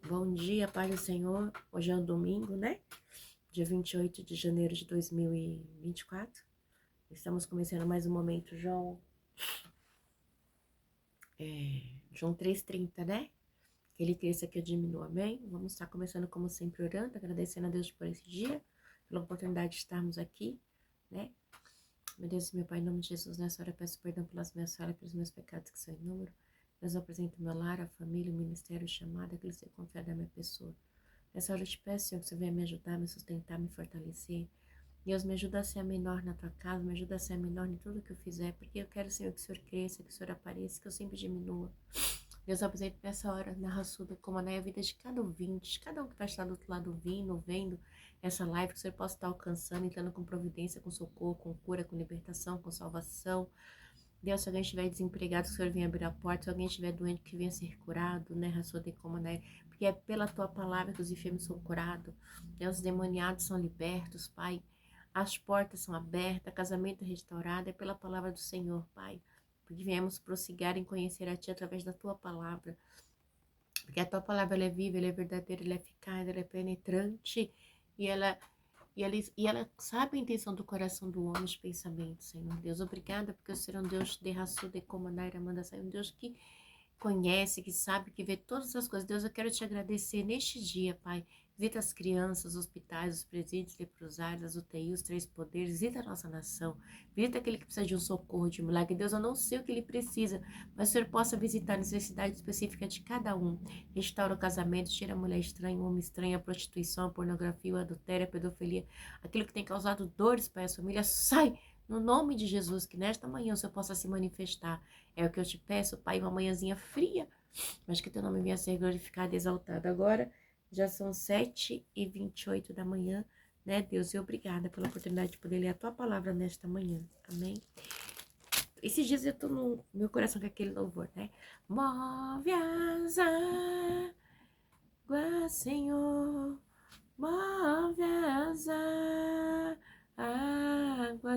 Bom dia, Pai do Senhor. Hoje é um domingo, né? Dia 28 de janeiro de 2024. Estamos começando mais um momento, João 3,30, né? Que ele cresça, que eu diminua, amém? Vamos estar começando como sempre orando, agradecendo a Deus por esse dia, pela oportunidade de estarmos aqui, né? Meu Deus e meu Pai, em nome de Jesus, nessa hora eu peço perdão pelas minhas falhas, pelos meus pecados que são em número. Deus, eu apresento meu lar, a família, o ministério, o chamado, aquilo que você confia da minha pessoa. Nessa hora eu te peço, Senhor, que você venha me ajudar, me sustentar, me fortalecer. Deus, me ajuda a ser a menor na tua casa, me ajuda a ser a menor em tudo que eu fizer, porque eu quero, Senhor, que o Senhor cresça, que o Senhor apareça, que eu sempre diminua. Deus, eu apresento nessa hora, na raçuda, como a vida de cada ouvinte, de cada um que vai estar do outro lado ouvindo, vendo essa live, que o Senhor possa estar alcançando, entrando com providência, com socorro, com cura, com libertação, com salvação. Deus, se alguém estiver desempregado, que o Senhor venha abrir a porta. Se alguém estiver doente, que venha ser curado, né? Porque é pela tua palavra que os enfermos são curados. Deus, os demoniados são libertos, Pai. As portas são abertas, casamento restaurado. É pela palavra do Senhor, Pai. Porque viemos prosseguir em conhecer a Ti através da tua palavra. Porque a tua palavra ela é viva, ela é verdadeira, ela é eficaz, ela é penetrante. E ela sabe a intenção do coração do homem, os pensamentos, Senhor Deus. Obrigada, porque o Senhor é um Deus de raçuda e comandar, manda sair, um Deus que conhece, que sabe, que vê todas as coisas. Deus, eu quero te agradecer neste dia, Pai. Visita as crianças, os hospitais, os presídios, leprosários, as UTI, os três poderes. Visita a nossa nação. Visita aquele que precisa de um socorro, de um milagre. Deus, eu não sei o que ele precisa, mas o Senhor possa visitar a necessidade específica de cada um. Restaura o casamento, tira a mulher estranha, o homem estranho, a prostituição, a pornografia, o adultério, a pedofilia. Aquilo que tem causado dores para essa família, sai! No nome de Jesus, que nesta manhã o Senhor possa se manifestar. É o que eu te peço, Pai, uma manhãzinha fria, mas que teu nome venha a ser glorificado e exaltado. Agora já são 7h28 da manhã, né, Deus? E obrigada pela oportunidade de poder ler a tua palavra nesta manhã. Amém? Esses dias eu tô no meu coração com aquele louvor, né? Move as águas, Senhor, move as águas.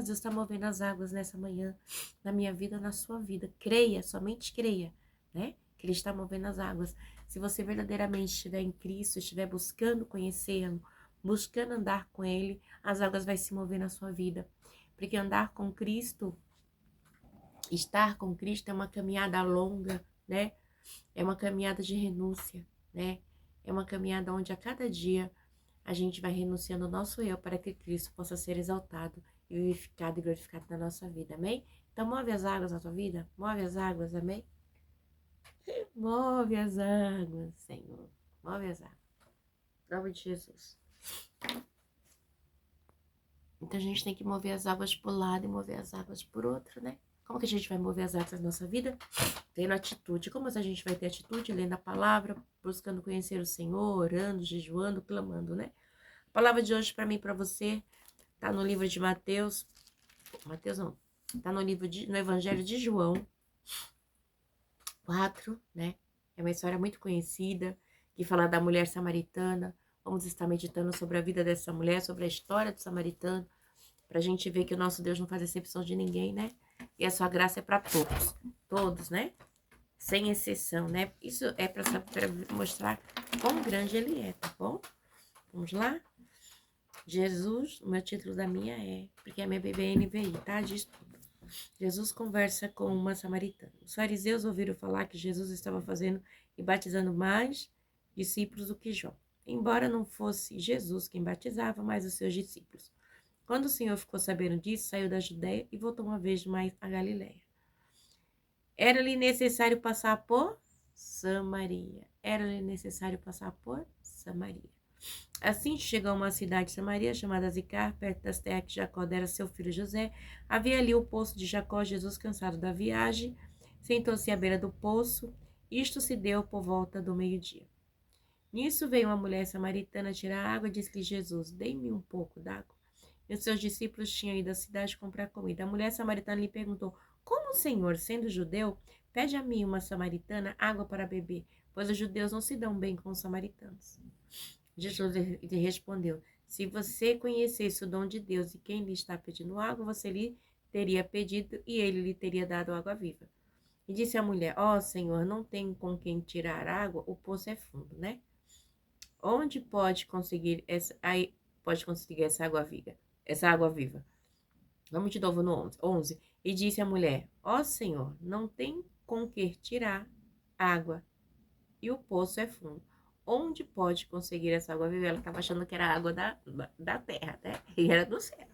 Deus está movendo as águas nessa manhã, na minha vida, na sua vida. Creia, somente creia, né? Que Ele está movendo as águas. Se você verdadeiramente estiver em Cristo, estiver buscando conhecê-lo, buscando andar com Ele, as águas vão se mover na sua vida. Porque andar com Cristo, estar com Cristo é uma caminhada longa, né? É uma caminhada de renúncia, né? É uma caminhada onde a cada dia a gente vai renunciando ao nosso eu para que Cristo possa ser exaltado e vivificado e glorificado na nossa vida, amém? Então move as águas na tua vida, move as águas, amém? Move as águas, Senhor, move as águas, em nome de Jesus. Então a gente tem que mover as águas por um lado e mover as águas por outro, né? Como que a gente vai mover as águas na nossa vida? Tendo atitude. Como a gente vai ter atitude? Lendo a palavra, buscando conhecer o Senhor, orando, jejuando, clamando, né? A palavra de hoje para mim e para você tá no livro de Mateus. Mateus não. Tá no Evangelho de João 4, né? É uma história muito conhecida que fala da mulher samaritana. Vamos estar meditando sobre a vida dessa mulher, sobre a história do samaritano, pra gente ver que o nosso Deus não faz exceção de ninguém, né? E a sua graça é para todos. Todos, né? Sem exceção, né? Isso é para mostrar quão grande ele é, tá bom? Vamos lá? Jesus, o meu título da minha porque a minha BBNVI, tá? Diz tudo. Jesus conversa com uma samaritana. Os fariseus ouviram falar que Jesus estava fazendo e batizando mais discípulos do que João. Embora não fosse Jesus quem batizava, mas os seus discípulos. Quando o Senhor ficou sabendo disso, saiu da Judéia e voltou uma vez mais a Galiléia. Era-lhe necessário passar por Samaria. Era-lhe necessário passar por Samaria. Assim chegou a uma cidade de Samaria, chamada Zicar, perto das terras que Jacó dera a seu filho José. Havia ali o poço de Jacó. Jesus, cansado da viagem, sentou-se à beira do poço. Isto se deu por volta do meio-dia. Nisso veio uma mulher samaritana tirar água e disse-lhe: Jesus, dê-me um pouco d'água. E os seus discípulos tinham ido à cidade comprar comida. A mulher samaritana lhe perguntou: Como o Senhor, sendo judeu, pede a mim, uma samaritana, água para beber? Pois os judeus não se dão bem com os samaritanos. Jesus lhe respondeu: Se você conhecesse o dom de Deus e quem lhe está pedindo água, você lhe teria pedido e ele lhe teria dado água viva. E disse a mulher: Ó Senhor, não tenho com quem tirar água, o poço é fundo, né? onde pode conseguir essa água viva? Essa água viva. Vamos de novo no 11. E disse a mulher: Ó Senhor, não tem com que tirar água, e o poço é fundo. Onde pode conseguir essa água viva? Ela estava achando que era água da terra, né? E era do céu.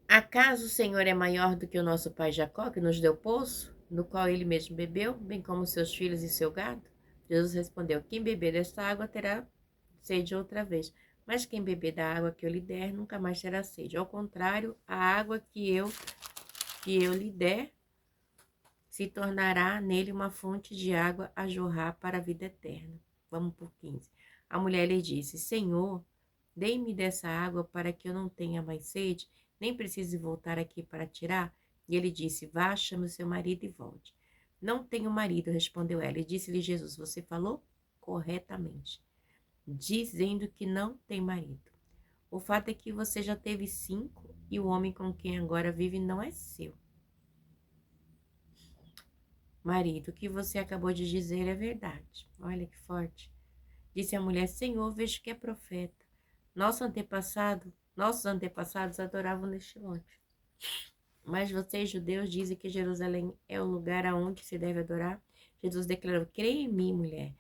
Acaso o Senhor é maior do que o nosso pai Jacó, que nos deu poço, no qual ele mesmo bebeu, bem como seus filhos e seu gado? Jesus respondeu: Quem beber desta água terá sede outra vez, mas quem beber da água que eu lhe der nunca mais terá sede. Ao contrário, a água que eu lhe der se tornará nele uma fonte de água a jorrar para a vida eterna. Vamos por 15. A mulher lhe disse: Senhor, dê-me dessa água para que eu não tenha mais sede, nem precise voltar aqui para tirar. E ele disse: Vá, chame o seu marido e volte. Não tenho marido, respondeu ela. E disse-lhe Jesus: Você falou corretamente, dizendo que não tem marido. O fato é que você já teve 5 e o homem com quem agora vive não é seu marido. O que você acabou de dizer é verdade. Olha que forte. Disse a mulher: Senhor, vejo que é profeta. Nossos antepassados adoravam neste monte. Mas vocês, judeus, dizem que Jerusalém é o lugar aonde se deve adorar. Jesus declarou: Creia em mim, mulher.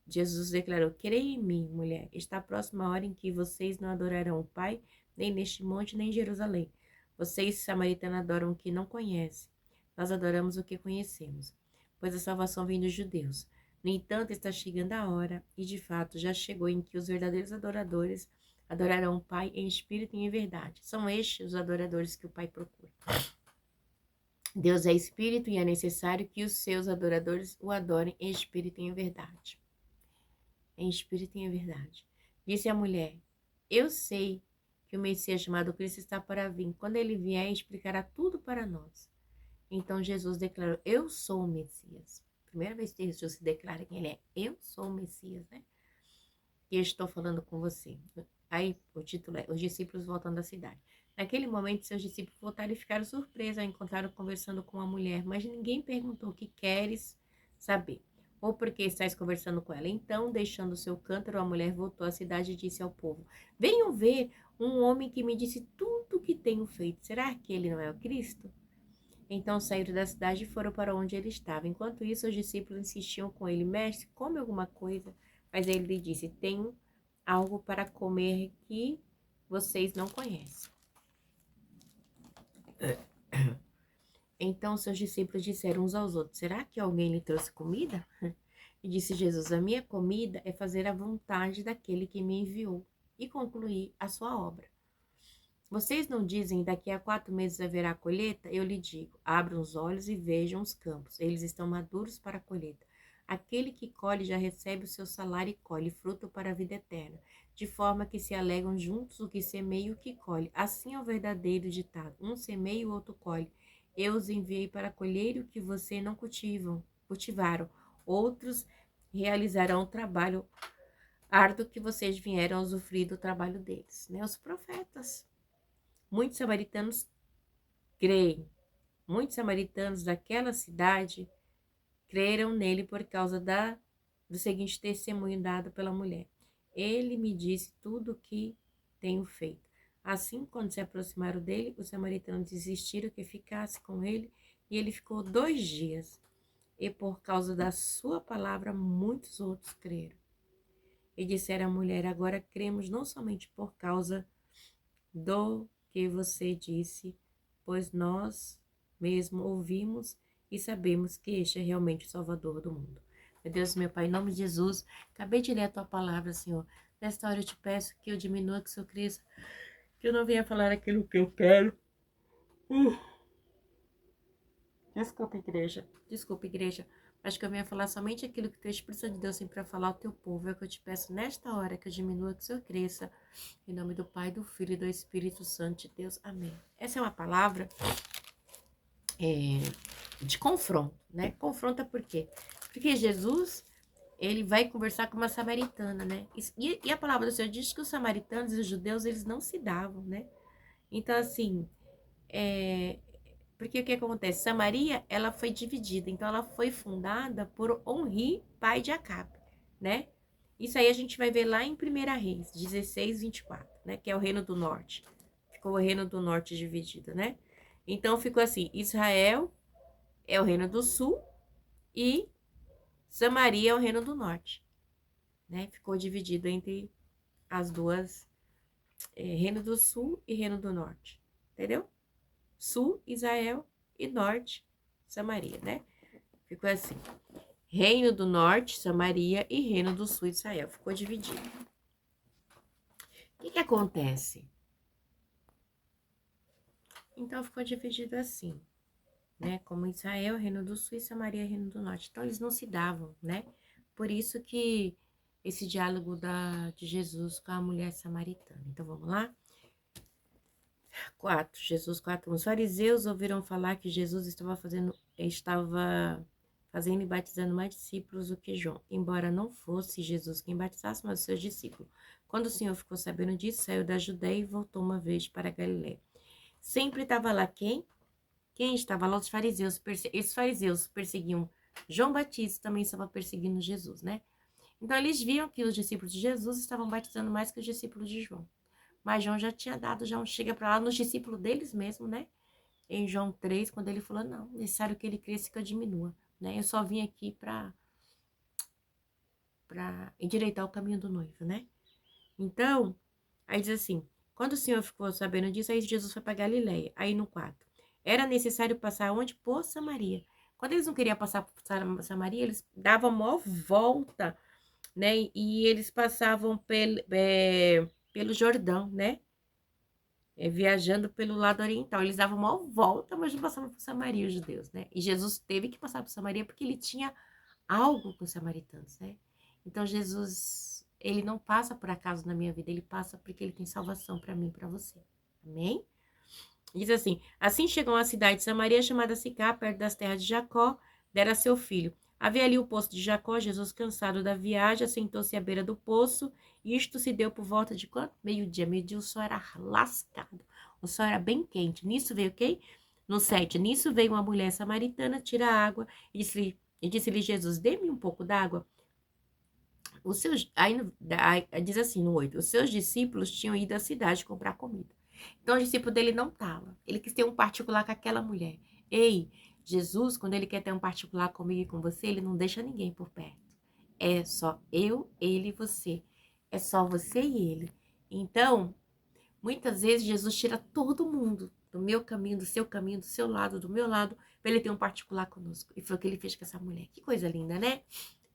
Jesus declarou: Creia em mim, mulher. Está próxima a hora em que vocês não adorarão o Pai, nem neste monte, nem em Jerusalém. Vocês, samaritanos, adoram o que não conhecem. Nós adoramos o que conhecemos, pois a salvação vem dos judeus. No entanto, está chegando a hora, e de fato já chegou, em que os verdadeiros adoradores adorarão o Pai em espírito e em verdade. São estes os adoradores que o Pai procura. Deus é espírito e é necessário que os seus adoradores o adorem em espírito e em verdade. Em espírito e em verdade. Disse a mulher: Eu sei que o Messias chamado Cristo está para vir. Quando ele vier, explicará tudo para nós. Então Jesus declarou: Eu sou o Messias. Primeira vez que Jesus se declara que ele é: Eu sou o Messias, né? E eu estou falando com você. Aí o título é: Os discípulos voltando da cidade. Naquele momento, seus discípulos voltaram e ficaram surpresos ao encontrá-lo conversando com a mulher, mas ninguém perguntou: O que queres saber? Ou por que estás conversando com ela? Então, deixando o seu cântaro, a mulher voltou à cidade e disse ao povo: Venham ver um homem que me disse tudo o que tenho feito. Será que ele não é o Cristo? Então saíram da cidade e foram para onde ele estava. Enquanto isso, os discípulos insistiam com ele: Mestre, come alguma coisa. Mas ele lhe disse: Tenho algo para comer que vocês não conhecem. Então seus discípulos disseram uns aos outros: Será que alguém lhe trouxe comida? E disse Jesus: A minha comida é fazer a vontade daquele que me enviou e concluir a sua obra. Vocês não dizem: Daqui a 4 meses haverá colheita? Eu lhe digo: abram os olhos e vejam os campos. Eles estão maduros para a colheita. Aquele que colhe já recebe o seu salário e colhe fruto para a vida eterna, de forma que se alegram juntos o que semeia e o que colhe. Assim é o verdadeiro ditado: um semeia e o outro colhe. Eu os enviei para colher o que vocês não cultivaram. Outros realizarão o trabalho árduo que vocês vieram a usufruir do trabalho deles. Né? Os profetas. Muitos samaritanos creem. Muitos samaritanos daquela cidade creram nele por causa do seguinte testemunho dado pela mulher: Ele me disse tudo o que tenho feito. Assim, quando se aproximaram dele, os samaritanos desistiram que ficasse com ele, e ele ficou 2 dias. E por causa da sua palavra, muitos outros creram. E disseram à mulher: Agora cremos não somente por causa do que você disse, pois nós mesmo ouvimos e sabemos que este é realmente o Salvador do mundo. Meu Deus, meu Pai, em nome de Jesus, acabei de ler a Tua palavra, Senhor. Nesta hora eu te peço que eu diminua, que o Senhor cresça, que eu não venha falar aquilo que eu quero. Desculpa, igreja. Acho que eu venho falar somente aquilo que o Espírito Santo de Deus tem para falar ao teu povo. É o que eu te peço nesta hora, que eu diminua, que o Senhor cresça. Em nome do Pai, do Filho e do Espírito Santo de Deus. Amém. Essa é uma palavra de confronto, né? Confronta por quê? Porque Jesus, ele vai conversar com uma samaritana, né? E a palavra do Senhor diz que os samaritanos e os judeus, eles não se davam, né? Então, assim, Porque o que acontece? Samaria, ela foi dividida, então ela foi fundada por Onri, pai de Acabe, né? Isso aí a gente vai ver lá em 1 Reis 16, 24, né? Que é o reino do norte. Ficou o reino do norte dividido, né? Então ficou assim, Israel é o reino do sul e Samaria é o reino do norte, né? Ficou dividido entre as duas, reino do sul e reino do norte, entendeu? Sul, Israel, e norte, Samaria, né? Ficou assim, reino do norte, Samaria, e reino do sul, Israel. Ficou dividido. O que acontece? Então ficou dividido assim, né? Como Israel, reino do sul, e Samaria, reino do norte. Então eles não se davam, né? Por isso que esse diálogo de Jesus com a mulher samaritana. Então vamos lá? 4. Jesus 4. Os fariseus ouviram falar que Jesus estava fazendo e batizando mais discípulos do que João, embora não fosse Jesus quem batizasse, mas os seus discípulos. Quando o Senhor ficou sabendo disso, saiu da Judeia e voltou uma vez para a Galiléia. Sempre estava lá quem? Quem estava lá? Os fariseus. Esses fariseus perseguiam João Batista, também estava perseguindo Jesus, né? Então eles viam que os discípulos de Jesus estavam batizando mais que os discípulos de João. Mas João já tinha dado, já chega para lá nos discípulos deles mesmo, né? Em João 3, quando ele falou, não, necessário que ele cresça e que eu diminua, né? Eu só vim aqui para endireitar o caminho do noivo, né? Então, aí diz assim, quando o Senhor ficou sabendo disso, aí Jesus foi para Galiléia. Aí no 4, era necessário passar onde? Por Samaria. Quando eles não queriam passar por Samaria, eles davam uma volta, né? E eles passavam pelo Jordão, né? Viajando pelo lado oriental. Eles davam uma volta, mas não passavam por Samaria, os judeus, né? E Jesus teve que passar por Samaria porque ele tinha algo com os samaritanos, né? Então, Jesus, ele não passa por acaso na minha vida, ele passa porque ele tem salvação para mim e para você. Amém? Diz assim chegou a cidade de Samaria, chamada Sicar, perto das terras de Jacó, dera seu filho. Havia ali o poço de Jacó. Jesus, cansado da viagem, assentou-se à beira do poço. Isto se deu por volta de quanto? Meio-dia. Meio-dia o sol era lascado. O sol era bem quente. Nisso veio quem? No 7. Nisso veio uma mulher samaritana, tira água e disse-lhe Jesus, dê-me um pouco d'água. Aí diz assim no 8, os seus discípulos tinham ido à cidade comprar comida. Então o discípulo dele não estava. Ele quis ter um particular com aquela mulher. Ei, Jesus, quando ele quer ter um particular comigo e com você, ele não deixa ninguém por perto. É só eu, ele e você. É só você e ele. Então, muitas vezes Jesus tira todo mundo do meu caminho, do seu lado, do meu lado, para ele ter um particular conosco. E foi o que ele fez com essa mulher. Que coisa linda, né?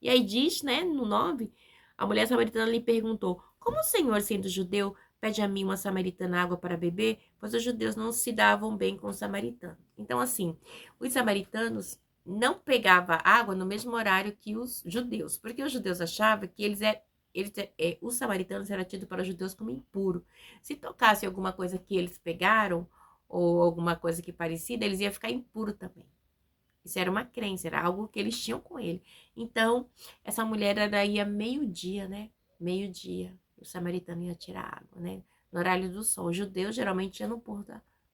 E aí diz, né, no 9, a mulher samaritana lhe perguntou, como o Senhor, sendo judeu, pede a mim uma samaritana água para beber? Pois os judeus não se davam bem com os samaritanos. Então, assim, os samaritanos não pegavam água no mesmo horário que os judeus, porque os judeus achavam que os samaritanos eram tidos para os judeus como impuro. Se tocasse alguma coisa que eles pegaram, ou alguma coisa que parecida, eles iam ficar impuro também. Isso era uma crença, era algo que eles tinham com ele. Então, essa mulher era ia meio-dia, né? Meio-dia. O samaritano ia tirar água, né? No horário do sol. O judeu geralmente ia no pôr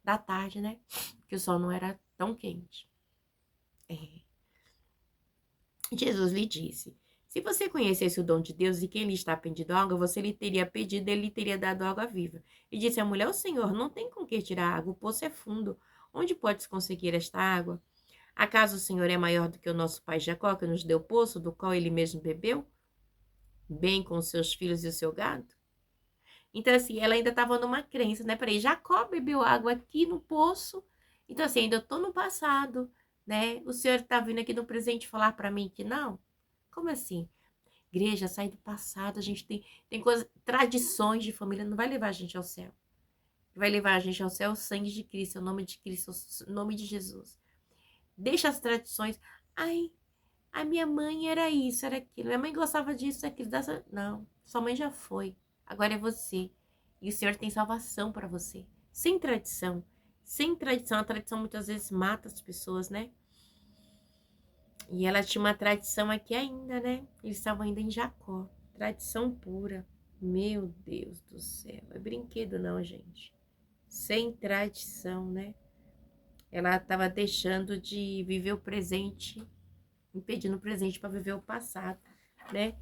da tarde, né? Que o sol não era tão quente. Jesus lhe disse, se você conhecesse o dom de Deus e quem lhe está pedindo água, você lhe teria pedido, ele lhe teria dado água viva. E disse a mulher, o Senhor não tem com que tirar água, o poço é fundo. Onde podes conseguir esta água? Acaso o Senhor é maior do que o nosso pai Jacó, que nos deu poço, do qual ele mesmo bebeu, bem com os seus filhos e o seu gado? Então, assim, ela ainda estava numa crença, né? Peraí, Jacó bebeu água aqui no poço. Então, assim, ainda estou no passado, né? O Senhor está vindo aqui no presente falar para mim que não? Como assim? Igreja, sai do passado. A gente tem coisas, tradições de família, não vai levar a gente ao céu. Vai levar a gente ao céu o sangue de Cristo, o nome de Cristo, o nome de Jesus. Deixa as tradições. Ai, a minha mãe era isso, era aquilo. Minha mãe gostava disso, daquilo. Não, sua mãe já foi. Agora é você. E o Senhor tem salvação para você. Sem tradição. Sem tradição. A tradição muitas vezes mata as pessoas, né? E ela tinha uma tradição aqui ainda, né? Eles estavam ainda em Jacó. Tradição pura. Meu Deus do céu. É brinquedo não, gente. Sem tradição, né? Ela estava deixando de viver o presente, impedindo o presente para viver o passado, né?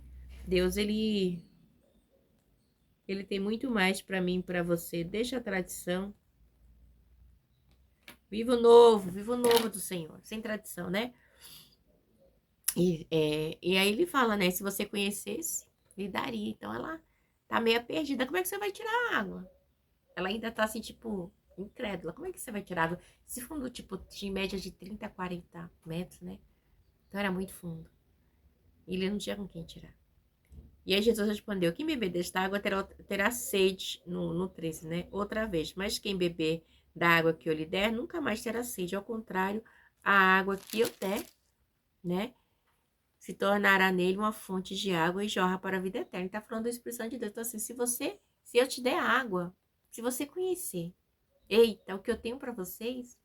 Deus, ele tem muito mais para mim e para você. Deixa a tradição. Viva o novo do Senhor, sem tradição, né? E aí ele fala, né? Se você conhecesse, lhe daria. Então ela tá meio perdida. Como é que você vai tirar a água? Ela ainda tá assim, tipo, incrédula. Como é que você vai tirar água? Esse fundo, tipo, tinha em média de 30 a 40 metros, né? Então era muito fundo. E ele não tinha com quem tirar. E aí Jesus respondeu: quem beber desta água terá sede, no 13, né? Outra vez. Mas quem beber da água que eu lhe der, nunca mais terá sede. Ao contrário, a água que eu der, né? Se tornará nele uma fonte de água e jorra para a vida eterna. Está falando do Espírito Santo de Deus. Então, assim, se eu te der água, se você conhecer, eita, o que eu tenho para vocês,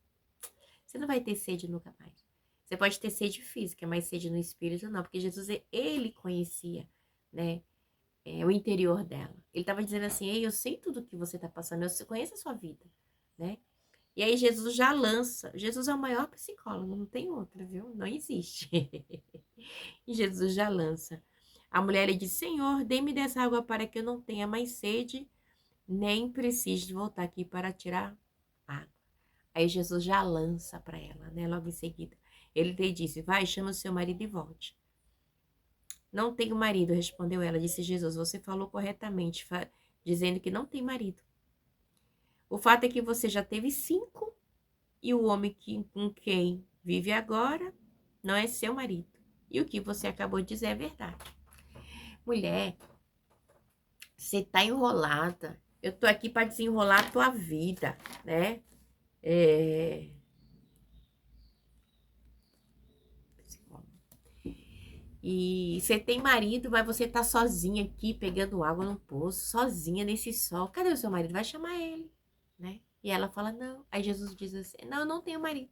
você não vai ter sede nunca mais. Você pode ter sede física, mas sede no espírito não, porque Jesus, ele conhecia, né, o interior dela. Ele estava dizendo assim, ei, eu sei tudo que você está passando, eu conheço a sua vida, né? E aí Jesus já lança, Jesus é o maior psicólogo, não tem outro, viu? Não existe. E Jesus já lança. A mulher lhe disse, Senhor, dê-me dessa água para que eu não tenha mais sede, nem precise voltar aqui para tirar água. Aí Jesus já lança para ela, né? Logo em seguida. Ele lhe disse, vai, chama o seu marido e volte. Não tenho marido, respondeu ela. Disse Jesus, você falou corretamente, dizendo que não tem marido. O fato é que você já teve 5 e o homem com quem vive agora não é seu marido. E o que você acabou de dizer é verdade. Mulher, você tá enrolada. Eu tô aqui para desenrolar a tua vida, né? E você tem marido, mas você tá sozinha aqui pegando água no poço, sozinha nesse sol. Cadê o seu marido? Vai chamar ele, né? E ela fala, não. Aí Jesus diz assim, não, eu não tenho marido.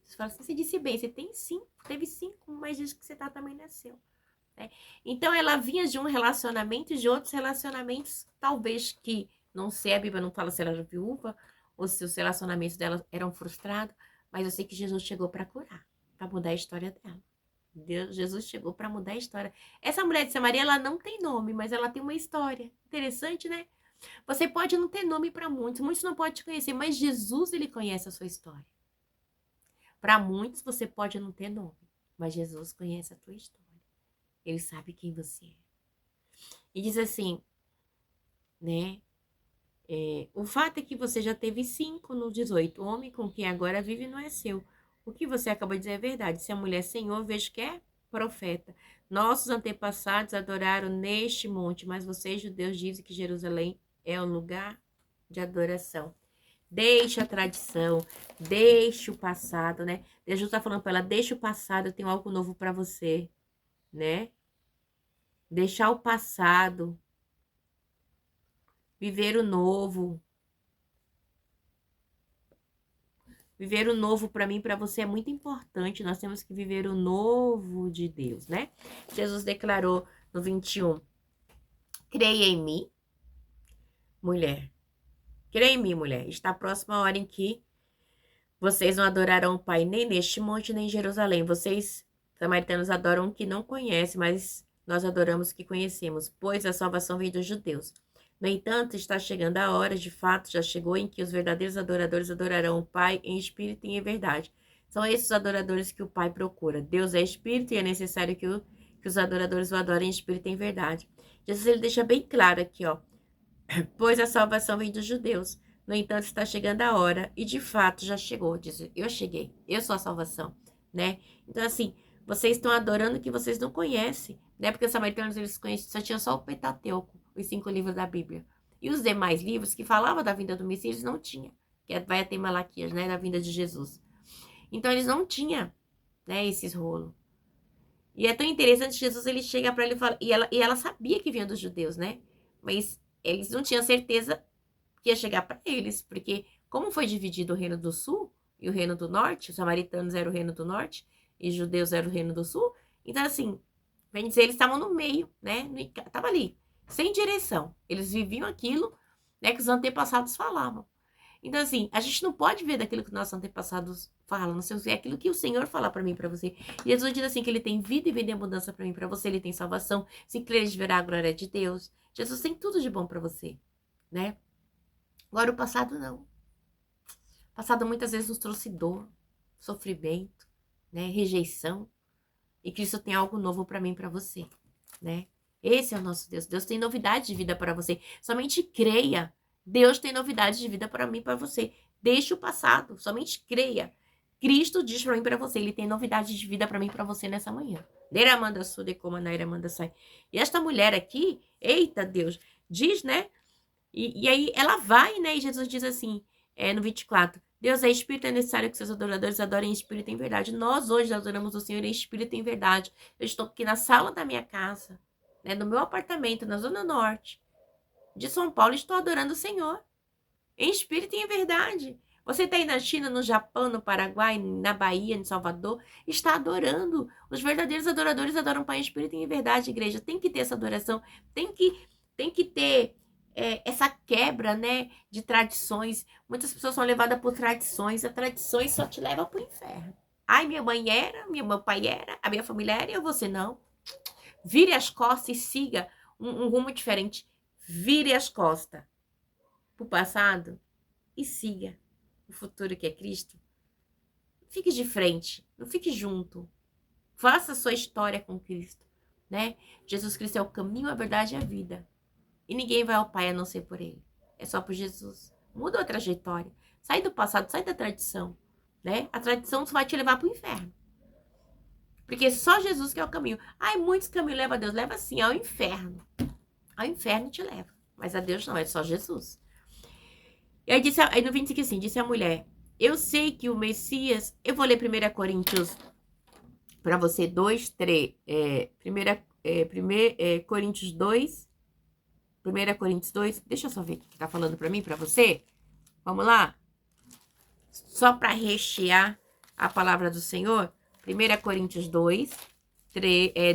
Você fala assim, você disse bem, você tem 5, teve 5, mas diz que você tá também nasceu. Né? Então ela vinha de um relacionamento e de outros relacionamentos, talvez que, não sei, a Bíblia não fala se ela era viúva ou se os relacionamentos dela eram frustrados, mas eu sei que Jesus chegou para curar, para mudar a história dela. Jesus chegou para mudar a história. Essa mulher de Samaria, ela não tem nome, mas ela tem uma história. Interessante, né? Você pode não ter nome para muitos, muitos não podem te conhecer, mas Jesus, ele conhece a sua história. Para muitos, você pode não ter nome, mas Jesus conhece a tua história. Ele sabe quem você é. E diz assim, né? O fato é que você já teve 5 no 18. O homem com quem agora vive não é seu. O que você acabou de dizer é verdade. Se a mulher Senhor, vejo que é profeta. Nossos antepassados adoraram neste monte, mas vocês, judeus, dizem que Jerusalém é o lugar de adoração. Deixa a tradição, deixa o passado, né? Jesus está falando para ela, deixa o passado, eu tenho algo novo para você, né? Deixar o passado, viver o novo. Viver o novo para mim, para você é muito importante. Nós temos que viver o novo de Deus, né? Jesus declarou no 21, creia em mim, mulher. Creia em mim, mulher. Está próxima a hora em que vocês não adorarão o Pai nem neste monte, nem em Jerusalém. Vocês, samaritanos, adoram o que não conhecem, mas nós adoramos o que conhecemos, pois a salvação vem dos judeus. No entanto, está chegando a hora, de fato, já chegou, em que os verdadeiros adoradores adorarão o Pai em espírito e em verdade. São esses adoradores que o Pai procura. Deus é espírito e é necessário que os adoradores o adorem em espírito e em verdade. Jesus, ele deixa bem claro aqui, ó. Pois a salvação vem dos judeus. No entanto, está chegando a hora, e de fato já chegou, diz, eu cheguei, eu sou a salvação, né? Então, assim, vocês estão adorando o que vocês não conhecem, né? Porque os samaritanos, eles conheciam, só tinham só o Pentateuco, os 5 livros da Bíblia. E os demais livros que falavam da vinda do Messias, eles não tinham, que vai até Malaquias, né? Da vinda de Jesus. Então, eles não tinham, né, esses rolos. E é tão interessante, Jesus, ele chega para ela e fala, e ela sabia que vinha dos judeus, né? Mas eles não tinham certeza que ia chegar para eles, porque como foi dividido o reino do sul e o reino do norte, os samaritanos eram o reino do norte e os judeus eram o reino do sul, então assim, vem dizer, eles estavam no meio, né, tava ali, sem direção, eles viviam aquilo, né, que os antepassados falavam. Então, assim, a gente não pode ver daquilo que nossos antepassados falam, não sei, é aquilo que o Senhor fala para mim e para você. E Jesus diz assim, que ele tem vida e vida em abundância para mim e para você, ele tem salvação, se creres verá a glória de Deus. Jesus tem tudo de bom para você, né? Agora, o passado não. O passado muitas vezes nos trouxe dor, sofrimento, né? Rejeição. E Cristo tem algo novo para mim e para você, né? Esse é o nosso Deus. Deus tem novidade de vida para você. Somente creia. Deus tem novidade de vida para mim e para você. Deixe o passado. Somente creia. Cristo diz para mim e para você. Ele tem novidade de vida para mim e para você nessa manhã. Neira manda su de como naira manda sai. E esta mulher aqui, eita Deus, diz, né? E aí ela vai, né? E Jesus diz assim, no 24. Deus é espírito, é necessário que seus adoradores adorem em espírito e em verdade. Nós hoje adoramos o Senhor em espírito e em verdade. Eu estou aqui na sala da minha casa, né, no meu apartamento, na Zona Norte de São Paulo, estou adorando o Senhor em espírito e em verdade. Você está aí na China, no Japão, no Paraguai, na Bahia, em Salvador, está adorando. Os verdadeiros adoradores adoram o Pai em espírito e em verdade, igreja. Tem que ter essa adoração, tem que ter essa quebra, né, de tradições. Muitas pessoas são levadas por tradições. A tradições só te leva para o inferno. Ai, minha mãe era, meu pai era, a minha família era e eu você não. Vire as costas e siga um rumo diferente. Vire as costas para o passado e siga o futuro que é Cristo. Fique de frente, não fique junto. Faça a sua história com Cristo, né? Jesus Cristo é o caminho, a verdade e a vida. E ninguém vai ao Pai a não ser por Ele. É só por Jesus. Muda a trajetória. Sai do passado, sai da tradição, né? A tradição só vai te levar para o inferno. Porque só Jesus que é o caminho. Ai, muitos caminhos levam a Deus. Leva assim ao inferno. Ao inferno te leva. Mas a Deus não, é só Jesus. E aí no 25 assim, disse a mulher, eu sei que o Messias... Eu vou ler 1 Coríntios para você, 2, 3. 1 Coríntios 2. 1 Coríntios 2. Deixa eu só ver o que tá falando para mim, para você. Vamos lá? Só para rechear a palavra do Senhor. 1 Coríntios 2,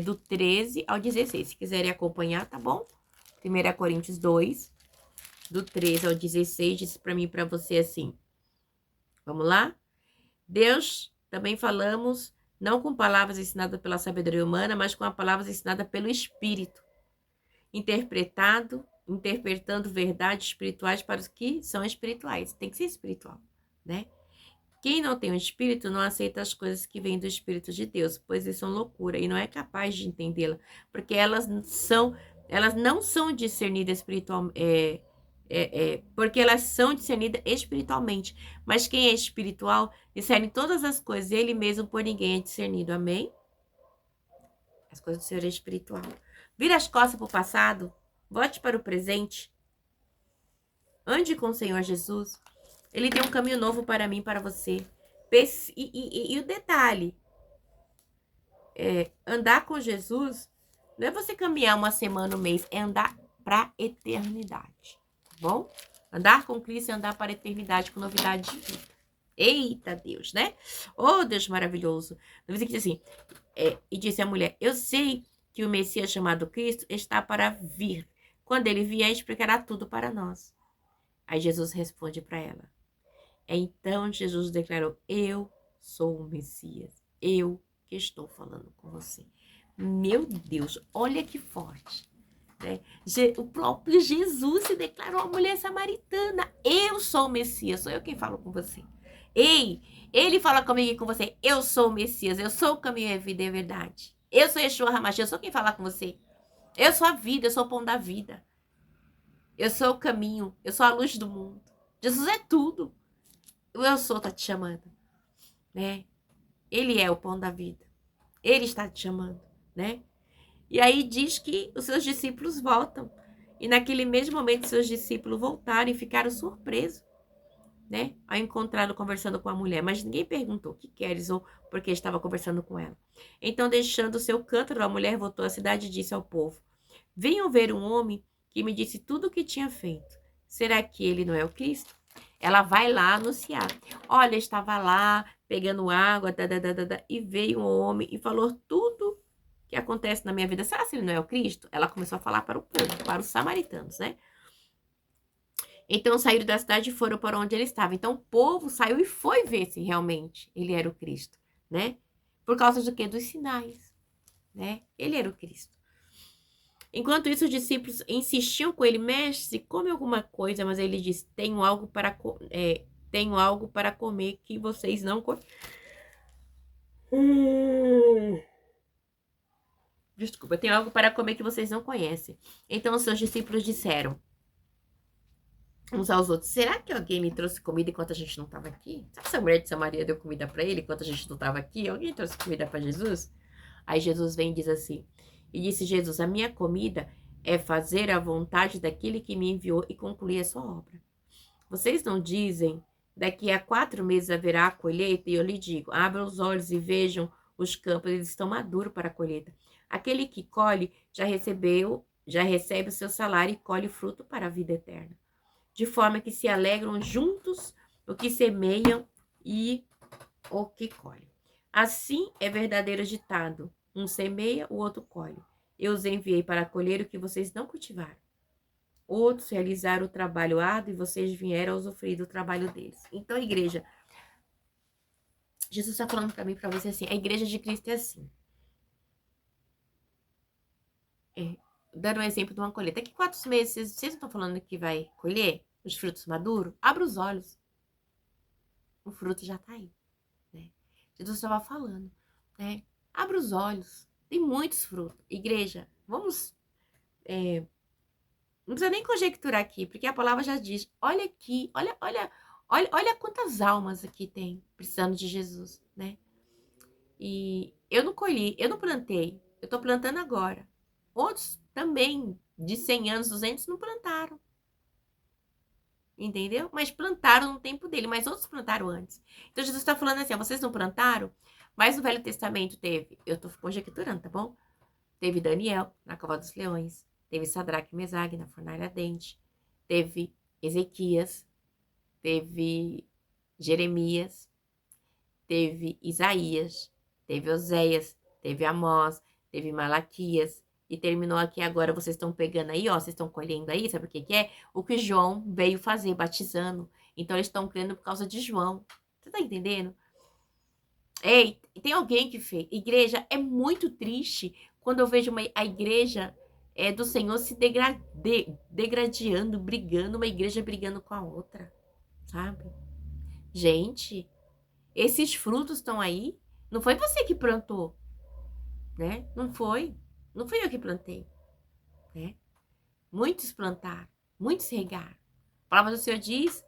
do 13 ao 16. Se quiserem acompanhar, tá bom? 1 Coríntios 2, do 13 ao 16, diz para mim e para você assim. Vamos lá? Deus, também falamos, não com palavras ensinadas pela sabedoria humana, mas com as palavras ensinadas pelo Espírito, interpretando verdades espirituais para os que são espirituais. Tem que ser espiritual, né? Quem não tem o Espírito não aceita as coisas que vêm do Espírito de Deus, pois eles são loucura e não é capaz de entendê-la, porque elas não são discernidas porque elas são discernidas espiritualmente. Mas quem é espiritual discerne todas as coisas, ele mesmo por ninguém é discernido. Amém? As coisas do Senhor é espiritual. Vira as costas para o passado, volte para o presente, ande com o Senhor Jesus. Ele tem um caminho novo para mim, para você. E o detalhe, andar com Jesus não é você caminhar uma semana, um mês, é andar para a eternidade, tá bom? Andar com Cristo é andar para a eternidade com novidade de vida. Eita Deus, né? Oh, Deus maravilhoso. No versículo diz assim, e disse a mulher, eu sei que o Messias chamado Cristo está para vir. Quando ele vier, explicará tudo para nós. Aí Jesus responde para ela. Então Jesus declarou, eu sou o Messias, eu que estou falando com você. Meu Deus, olha que forte, né? O próprio Jesus se declarou a mulher samaritana, eu sou o Messias, sou eu quem falo com você. Ei, ele fala comigo e com você, eu sou o Messias, eu sou o caminho, a vida e a verdade. Eu sou Yeshua Hamashia, eu sou quem fala com você. Eu sou a vida, eu sou o pão da vida. Eu sou o caminho, eu sou a luz do mundo. Jesus é tudo. O eu sou tá te chamando, né? Ele é o pão da vida. Ele está te chamando, né? E aí diz que os seus discípulos voltam. E naquele mesmo momento, seus discípulos voltaram e ficaram surpresos, né? Ao encontrá-lo conversando com a mulher. Mas ninguém perguntou o que queres ou por que estava conversando com ela. Então, deixando o seu cântaro, a mulher voltou à cidade e disse ao povo, venham ver um homem que me disse tudo o que tinha feito. Será que ele não é o Cristo? Ela vai lá anunciar. Olha, estava lá pegando água, e veio um homem e falou tudo que acontece na minha vida. Será que ele não é o Cristo? Ela começou a falar para o povo, para os samaritanos, né? Então saíram da cidade e foram para onde ele estava. Então o povo saiu e foi ver se realmente ele era o Cristo, né? Por causa do quê? Dos sinais, né? Ele era o Cristo. Enquanto isso, os discípulos insistiam com ele, mestre, come alguma coisa, mas ele disse, tenho algo para comer que vocês não comem. Desculpa, tenho algo para comer que vocês não conhecem. Então os seus discípulos disseram uns aos outros, será que alguém me trouxe comida enquanto a gente não estava aqui? Será que essa mulher de Samaria deu comida para ele enquanto a gente não estava aqui? Alguém trouxe comida para Jesus? Aí Jesus vem e diz assim, e disse Jesus, a minha comida é fazer a vontade daquele que me enviou e concluir a sua obra. Vocês não dizem, daqui a 4 meses haverá a colheita? E eu lhe digo, abram os olhos e vejam os campos, eles estão maduros para a colheita. Aquele que colhe já recebe o seu salário e colhe fruto para a vida eterna. De forma que se alegram juntos o que semeiam e o que colhem. Assim é verdadeiro ditado, um semeia, o outro colhe. Eu os enviei para colher o que vocês não cultivaram. Outros realizaram o trabalho árduo e vocês vieram a usufruir do trabalho deles. Então, igreja, Jesus está falando para mim, para você assim, a igreja de Cristo é assim. Dando um exemplo de uma colheita. Daqui 4 meses, vocês não estão falando que vai colher os frutos maduros? Abra os olhos. O fruto já está aí. Né? Jesus estava falando. Né? Abra os olhos. Tem muitos frutos. Igreja, vamos... não precisa nem conjecturar aqui, porque a palavra já diz. Olha aqui, olha quantas almas aqui tem precisando de Jesus, né? E eu não colhi, eu não plantei. Eu estou plantando agora. Outros também, de 100 anos, 200, não plantaram. Entendeu? Mas plantaram no tempo dele, mas outros plantaram antes. Então Jesus está falando assim, ó, vocês não plantaram? Mas no Velho Testamento teve, eu estou conjecturando, tá bom? Teve Daniel na cova dos leões, teve Sadraque e Mesague na fornalha ardente, teve Ezequias, teve Jeremias, teve Isaías, teve Oséias, teve Amós, teve Malaquias, e terminou aqui agora, vocês estão pegando aí, ó, vocês estão colhendo aí, sabe o que que é? O que João veio fazer, batizando. Então eles estão crendo por causa de João. Você tá entendendo? Ei, tem alguém que fez. Igreja, é muito triste quando eu vejo a igreja do Senhor se degradando, brigando, uma igreja brigando com a outra, sabe? Gente, esses frutos estão aí. Não foi você que plantou, né? Não foi. Não fui eu que plantei, né? Muitos plantaram, muitos regaram. A palavra do Senhor diz,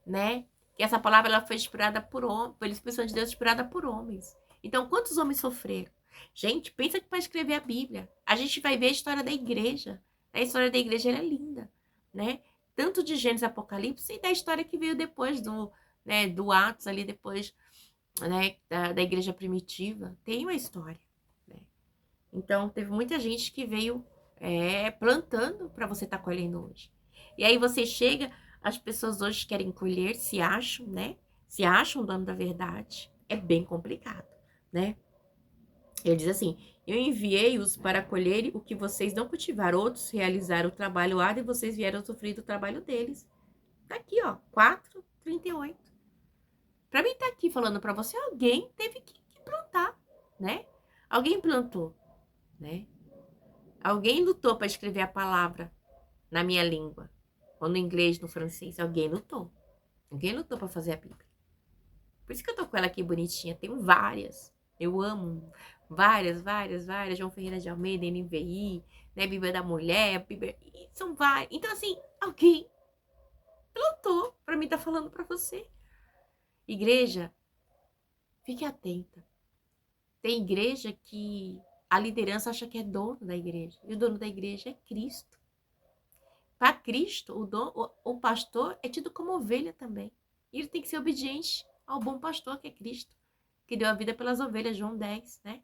né? Que essa palavra ela foi inspirada por homens, pela Espírito de Deus, inspirada por homens. Então, quantos homens sofreram? Gente, pensa que para escrever a Bíblia, a gente vai ver a história da igreja. A história da igreja é linda, né? Tanto de Gênesis e Apocalipse e da história que veio depois do Atos ali depois, né, da igreja primitiva. Tem uma história, né? Então, teve muita gente que veio plantando para você estar colhendo hoje. E aí você chega, as pessoas hoje querem colher, se acham, né? Se acham dono da verdade. É bem complicado, né? Ele diz assim, eu enviei-os para colher o que vocês não cultivaram. Outros realizaram o trabalho árduo e vocês vieram sofrer do trabalho deles. Tá aqui, ó, 4:38. Para mim tá aqui falando para você, alguém teve que plantar, né? Alguém plantou, né? Alguém lutou para escrever a palavra na minha língua, ou no inglês, no francês. Alguém lutou. Alguém lutou para fazer a Bíblia. Por isso que eu tô com ela aqui bonitinha. Tenho várias. Eu amo várias. João Ferreira de Almeida, NVI, né? Bíblia da Mulher, Bíblia... São várias. Então, assim, alguém plantou para mim estar falando para você. Igreja, fique atenta. Tem igreja que a liderança acha que é dono da igreja. E o dono da igreja é Cristo. Para Cristo, o pastor é tido como ovelha também. E ele tem que ser obediente ao bom pastor, que é Cristo, que deu a vida pelas ovelhas, João 10, né?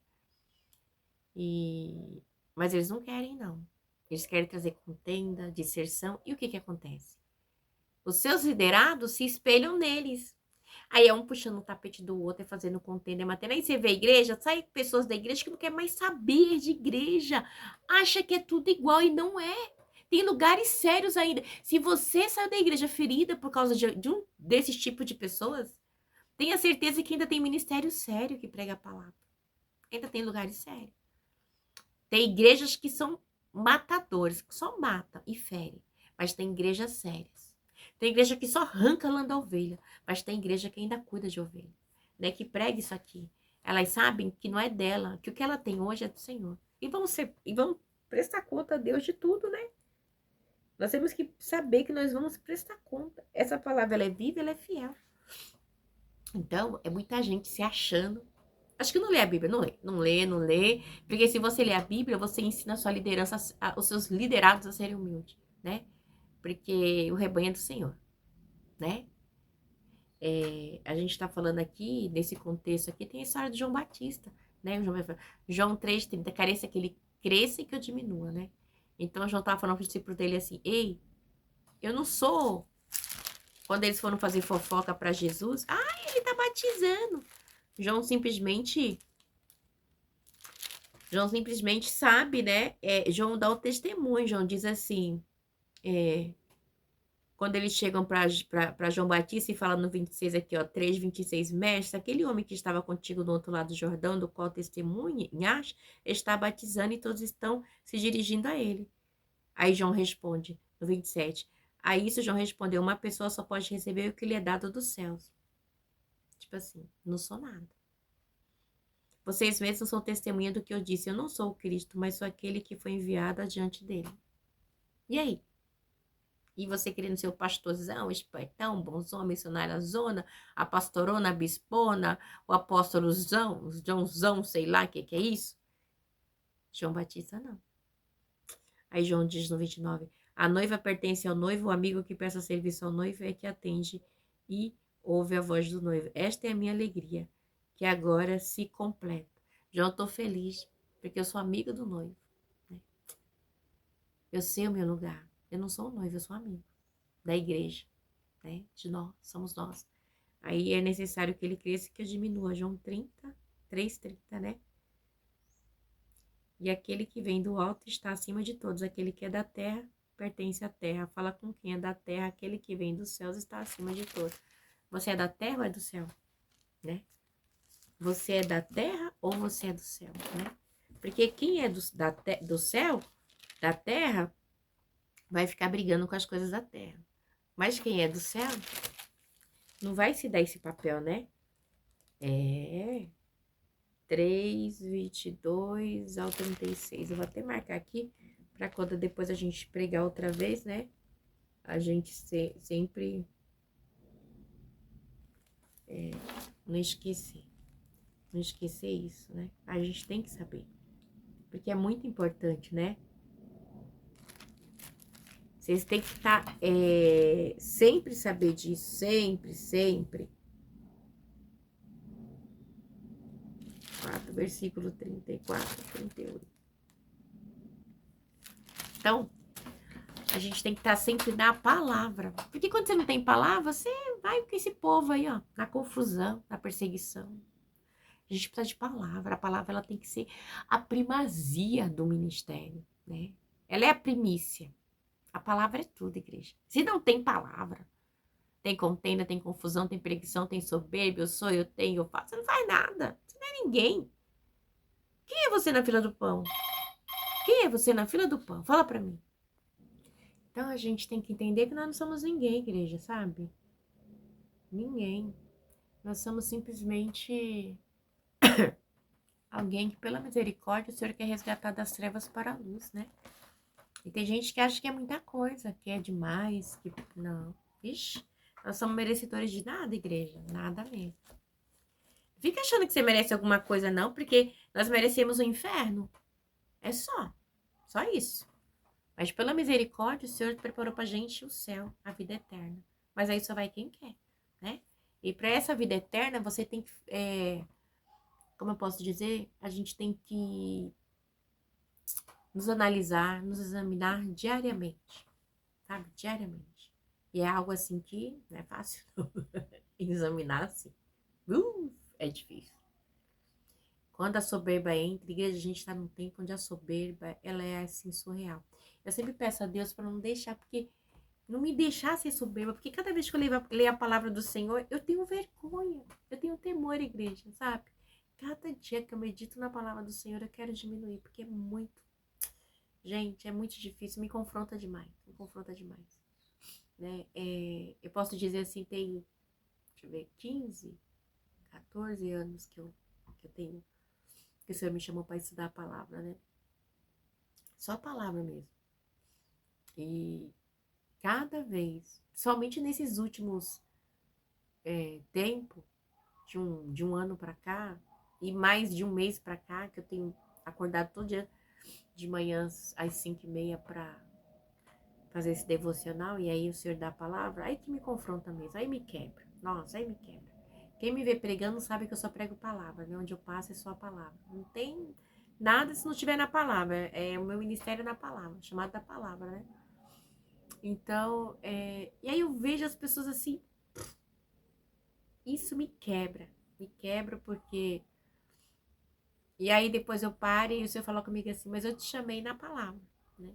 Mas eles não querem, não. Eles querem trazer contenda, disserção. E o que acontece? Os seus liderados se espelham neles. Aí é um puxando o tapete do outro, é fazendo contenda, é matando. Aí você vê a igreja, sai pessoas da igreja que não quer mais saber de igreja. Acha que é tudo igual e não é. Tem lugares sérios ainda. Se você saiu da igreja ferida por causa de desses tipos de pessoas, tenha certeza que ainda tem ministério sério que prega a palavra. Ainda tem lugares sérios. Tem igrejas que são matadores, que só matam e ferem. Mas tem igrejas sérias. Tem igreja que só arranca a lã da ovelha. Mas tem igreja que ainda cuida de ovelha. Né? Que prega isso aqui. Elas sabem que não é dela, que o que ela tem hoje é do Senhor. E vão prestar conta a Deus de tudo, né? Nós temos que saber que nós vamos prestar conta. Essa palavra, ela é viva, ela é fiel. Então, é muita gente se achando. Acho que não lê a Bíblia, não lê. Porque se você lê a Bíblia, você ensina a sua liderança, os seus liderados a serem humildes, né? Porque o rebanho é do Senhor, né? A gente está falando aqui, nesse contexto aqui, tem a história de João Batista, né? João 3,30, careça que ele cresça e que eu diminua, né? Então, João estava falando para o discípulo dele assim, ei, eu não sou... Quando eles foram fazer fofoca para Jesus, ele tá batizando. João simplesmente sabe, né? João dá o testemunho. João diz assim, quando eles chegam para João Batista e fala no 26 aqui, ó, 3:26, mestre, aquele homem que estava contigo do outro lado do Jordão, do qual testemunhas, está batizando e todos estão se dirigindo a ele. Aí João responde, no 27, a isso João respondeu, uma pessoa só pode receber o que lhe é dado dos céus. Tipo assim, não sou nada. Vocês mesmos são testemunha do que eu disse. Eu não sou o Cristo, mas sou aquele que foi enviado adiante dele. E aí? E você querendo ser o pastorzão, espertão, bonzão, missionário na zona, a pastorona, a bispona, o apóstolozão, o Joãozão, sei lá o que é isso? João Batista, não. Aí João diz no 29, a noiva pertence ao noivo, o amigo que presta serviço ao noivo é que atende e ouve a voz do noivo. Esta é a minha alegria, que agora se completa. João, estou feliz, porque eu sou amiga do noivo. Né? Eu sei o meu lugar. Eu não sou o noivo, eu sou amigo da igreja. Né? De nós, somos nós. Aí é necessário que ele cresça e que eu diminua. João 3:30, né? E aquele que vem do alto está acima de todos. Aquele que é da terra pertence à terra. Fala com quem é da terra. Aquele que vem dos céus está acima de todos. Você é da terra ou é do céu? Né? Você é da terra ou você é do céu? Né? Porque quem é do céu, da terra, vai ficar brigando com as coisas da terra. Mas quem é do céu, não vai se dar esse papel, né? 3:22 ao 36. Eu vou até marcar aqui, para quando depois a gente pregar outra vez, né? A gente sempre não esquecer. Não esquecer isso, né? A gente tem que saber. Porque é muito importante, né? Vocês têm que estar sempre saber disso, sempre. 4, versículo 34, 38. Então, a gente tem que estar sempre na palavra. Porque quando você não tem palavra, você vai com esse povo aí, ó, na confusão, na perseguição. A gente precisa de palavra. A palavra, ela tem que ser a primazia do ministério, né? Ela é a primícia. A palavra é tudo, igreja. Se não tem palavra, tem contenda, tem confusão, tem preguição, tem soberba, eu sou, eu tenho, eu faço. Você não faz nada. Você não é ninguém. Quem é você na fila do pão? Quem é você na fila do pão? Fala pra mim. Então, a gente tem que entender que nós não somos ninguém, igreja, sabe? Ninguém. Nós somos simplesmente alguém que, pela misericórdia, o Senhor quer resgatar das trevas para a luz, né? E tem gente que acha que é muita coisa, que é demais, que... Não. Ixi, nós somos merecedores de nada, igreja. Nada mesmo. Fica achando que você merece alguma coisa, não, porque nós merecemos o inferno. É só. Só isso. Mas pela misericórdia, o Senhor preparou pra gente o céu, a vida eterna. Mas aí só vai quem quer, né? E para essa vida eterna, você tem que... como eu posso dizer? A gente tem que nos analisar, nos examinar diariamente, sabe? Diariamente. E é algo assim que não é fácil, não. Examinar assim. É difícil. Quando a soberba entra, igreja, a gente está num tempo onde a soberba, ela é assim, surreal. Eu sempre peço a Deus para não deixar, porque não me deixar ser soberba, porque cada vez que eu leio a palavra do Senhor, eu tenho vergonha, eu tenho temor, igreja, sabe? Cada dia que eu medito na palavra do Senhor, eu quero diminuir, porque é muito, gente, é muito difícil, me confronta demais, né? Eu posso dizer assim, tem, deixa eu ver, 15, 14 anos que eu tenho, que o Senhor me chamou para estudar a palavra, né? Só a palavra mesmo. E cada vez, somente nesses últimos tempos, de um ano para cá, e mais de um mês para cá, que eu tenho acordado todo dia de manhã às 5h30 para fazer esse devocional, e aí o Senhor dá a palavra, aí que me confronta mesmo, aí me quebra. Nossa, aí me quebra. Quem me vê pregando sabe que eu só prego palavra, né? Onde eu passo é só a palavra. Não tem nada se não estiver na palavra. É o meu ministério na palavra, chamado da palavra, né? Então, e aí eu vejo as pessoas assim, isso me quebra porque... E aí depois eu paro e o Senhor falou comigo assim, mas eu te chamei na palavra, né?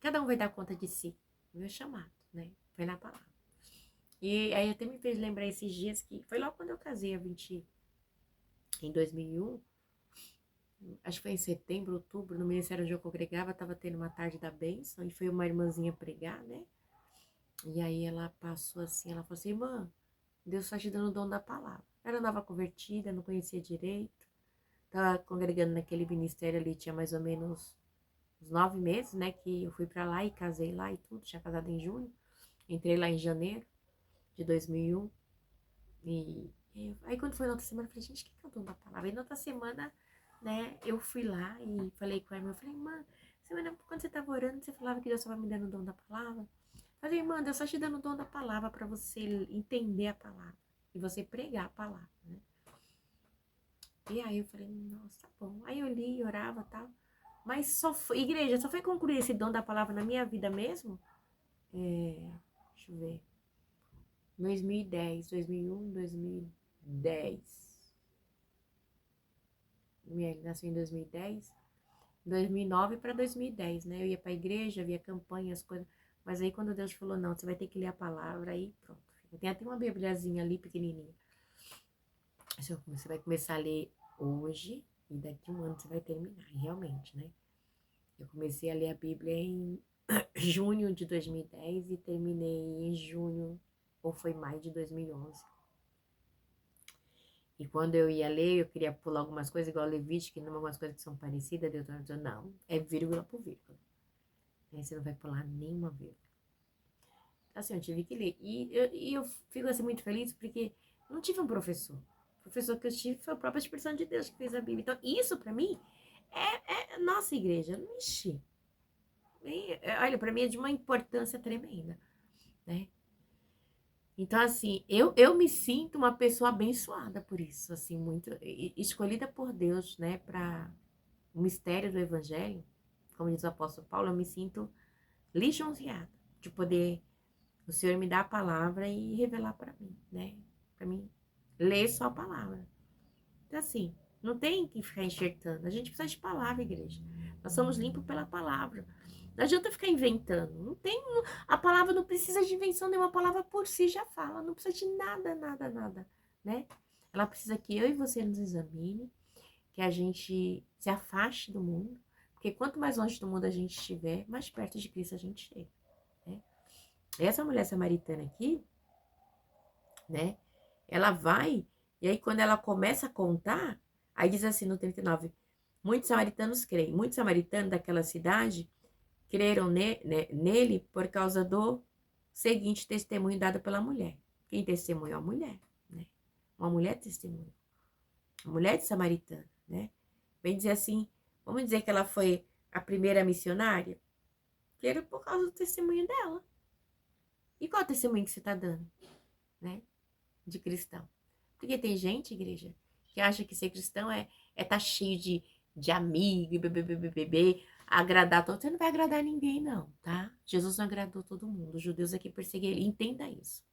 Cada um vai dar conta de si, o meu chamado, né? Foi na palavra. E aí até me fez lembrar esses dias que foi logo quando eu casei, em 2001, acho que foi em setembro, outubro, no ministério onde eu congregava, estava tendo uma tarde da bênção e foi uma irmãzinha pregar, né? E aí ela passou assim, ela falou assim, irmã, Deus está te dando o dom da palavra. Era nova convertida, não conhecia direito, estava congregando naquele ministério ali, tinha mais ou menos uns 9 meses, né, que eu fui para lá e casei lá e tudo, tinha casado em junho, entrei lá em janeiro de 2001, e aí quando foi na outra semana, eu falei, gente, o que é o dom da palavra? E na outra semana, né, eu fui lá e falei com a irmã, eu falei, irmã, semana, quando você estava orando, você falava que Deus estava me dando o dom da palavra? Eu falei, irmã, Deus está te dando o dom da palavra para você entender a palavra e você pregar a palavra, né? E aí eu falei, nossa, tá bom. Aí eu li, orava e tal. Mas só foi, igreja, só foi concluir esse dom da palavra na minha vida mesmo? Deixa eu ver. 2010, 2001, 2010. Ele nasceu em 2010. 2009 para 2010, né? Eu ia para a igreja, via campanha, as coisas. Mas aí quando Deus falou, não, você vai ter que ler a palavra, aí pronto. Tem até uma bibliazinha ali pequenininha. Você vai começar a ler hoje e daqui a um ano você vai terminar, realmente, né? Eu comecei a ler a Bíblia em junho de 2010 e terminei em junho, ou foi maio de 2011. E quando eu ia ler, eu queria pular algumas coisas, igual Levítico, que algumas coisas que são parecidas, Deus falou, não, é vírgula por vírgula. Aí você não vai pular nenhuma vírgula. Assim, eu tive que ler. E eu fico assim muito feliz porque não tive um professor. O professor que eu tive foi a própria expressão de Deus que fez a Bíblia. Então, isso para mim é nossa igreja. Ixi, olha, para mim é de uma importância tremenda, né? Então, assim, eu me sinto uma pessoa abençoada por isso, assim, muito escolhida por Deus, né, para o mistério do Evangelho, como diz o apóstolo Paulo, eu me sinto lisonjeada de poder o Senhor me dar a palavra e revelar para mim, né, para mim ler só a palavra. Então, assim, não tem que ficar enxertando, a gente precisa de palavra, igreja. Nós somos limpos pela palavra. Não adianta ficar inventando. Não tem, a palavra não precisa de invenção nenhuma. A palavra por si já fala. Não precisa de nada, nada, nada, né? Ela precisa que eu e você nos examine, que a gente se afaste do mundo, porque quanto mais longe do mundo a gente estiver, mais perto de Cristo a gente chega, né? Essa mulher samaritana aqui, né? Ela vai, e aí quando ela começa a contar, aí diz assim no 39, muitos samaritanos creem. Muitos samaritanos daquela cidade creram nele por causa do seguinte testemunho dado pela mulher. Quem testemunhou? A mulher, né? Uma mulher testemunhou. A mulher de samaritana, né? Vem dizer assim, vamos dizer que ela foi a primeira missionária? Creram por causa do testemunho dela. E qual é o testemunho que você está dando, né? De cristão? Porque tem gente, igreja, que acha que ser cristão é tá cheio de amigo e bebê, agradar todo. Você não vai agradar ninguém, não, tá? Jesus não agradou todo mundo. Os judeus aqui perseguem ele. Entenda isso.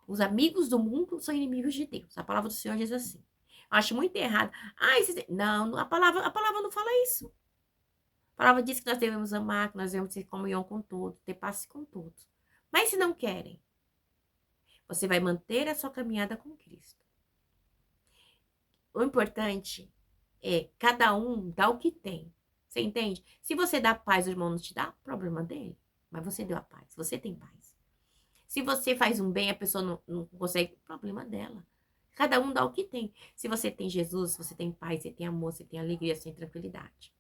Os amigos do mundo são inimigos de Deus. A palavra do Senhor diz assim. Eu acho muito errado. Ai, não, a palavra não fala isso. A palavra diz que nós devemos amar, que nós devemos ter comunhão com todos, ter paz com todos. Mas se não querem, você vai manter a sua caminhada com Cristo. O importante é cada um dar o que tem. Você entende? Se você dá paz, o irmão não te dá, problema dele. Mas você deu a paz, você tem paz. Se você faz um bem, a pessoa não consegue, problema dela. Cada um dá o que tem. Se você tem Jesus, você tem paz, você tem amor, você tem alegria, você tem tranquilidade.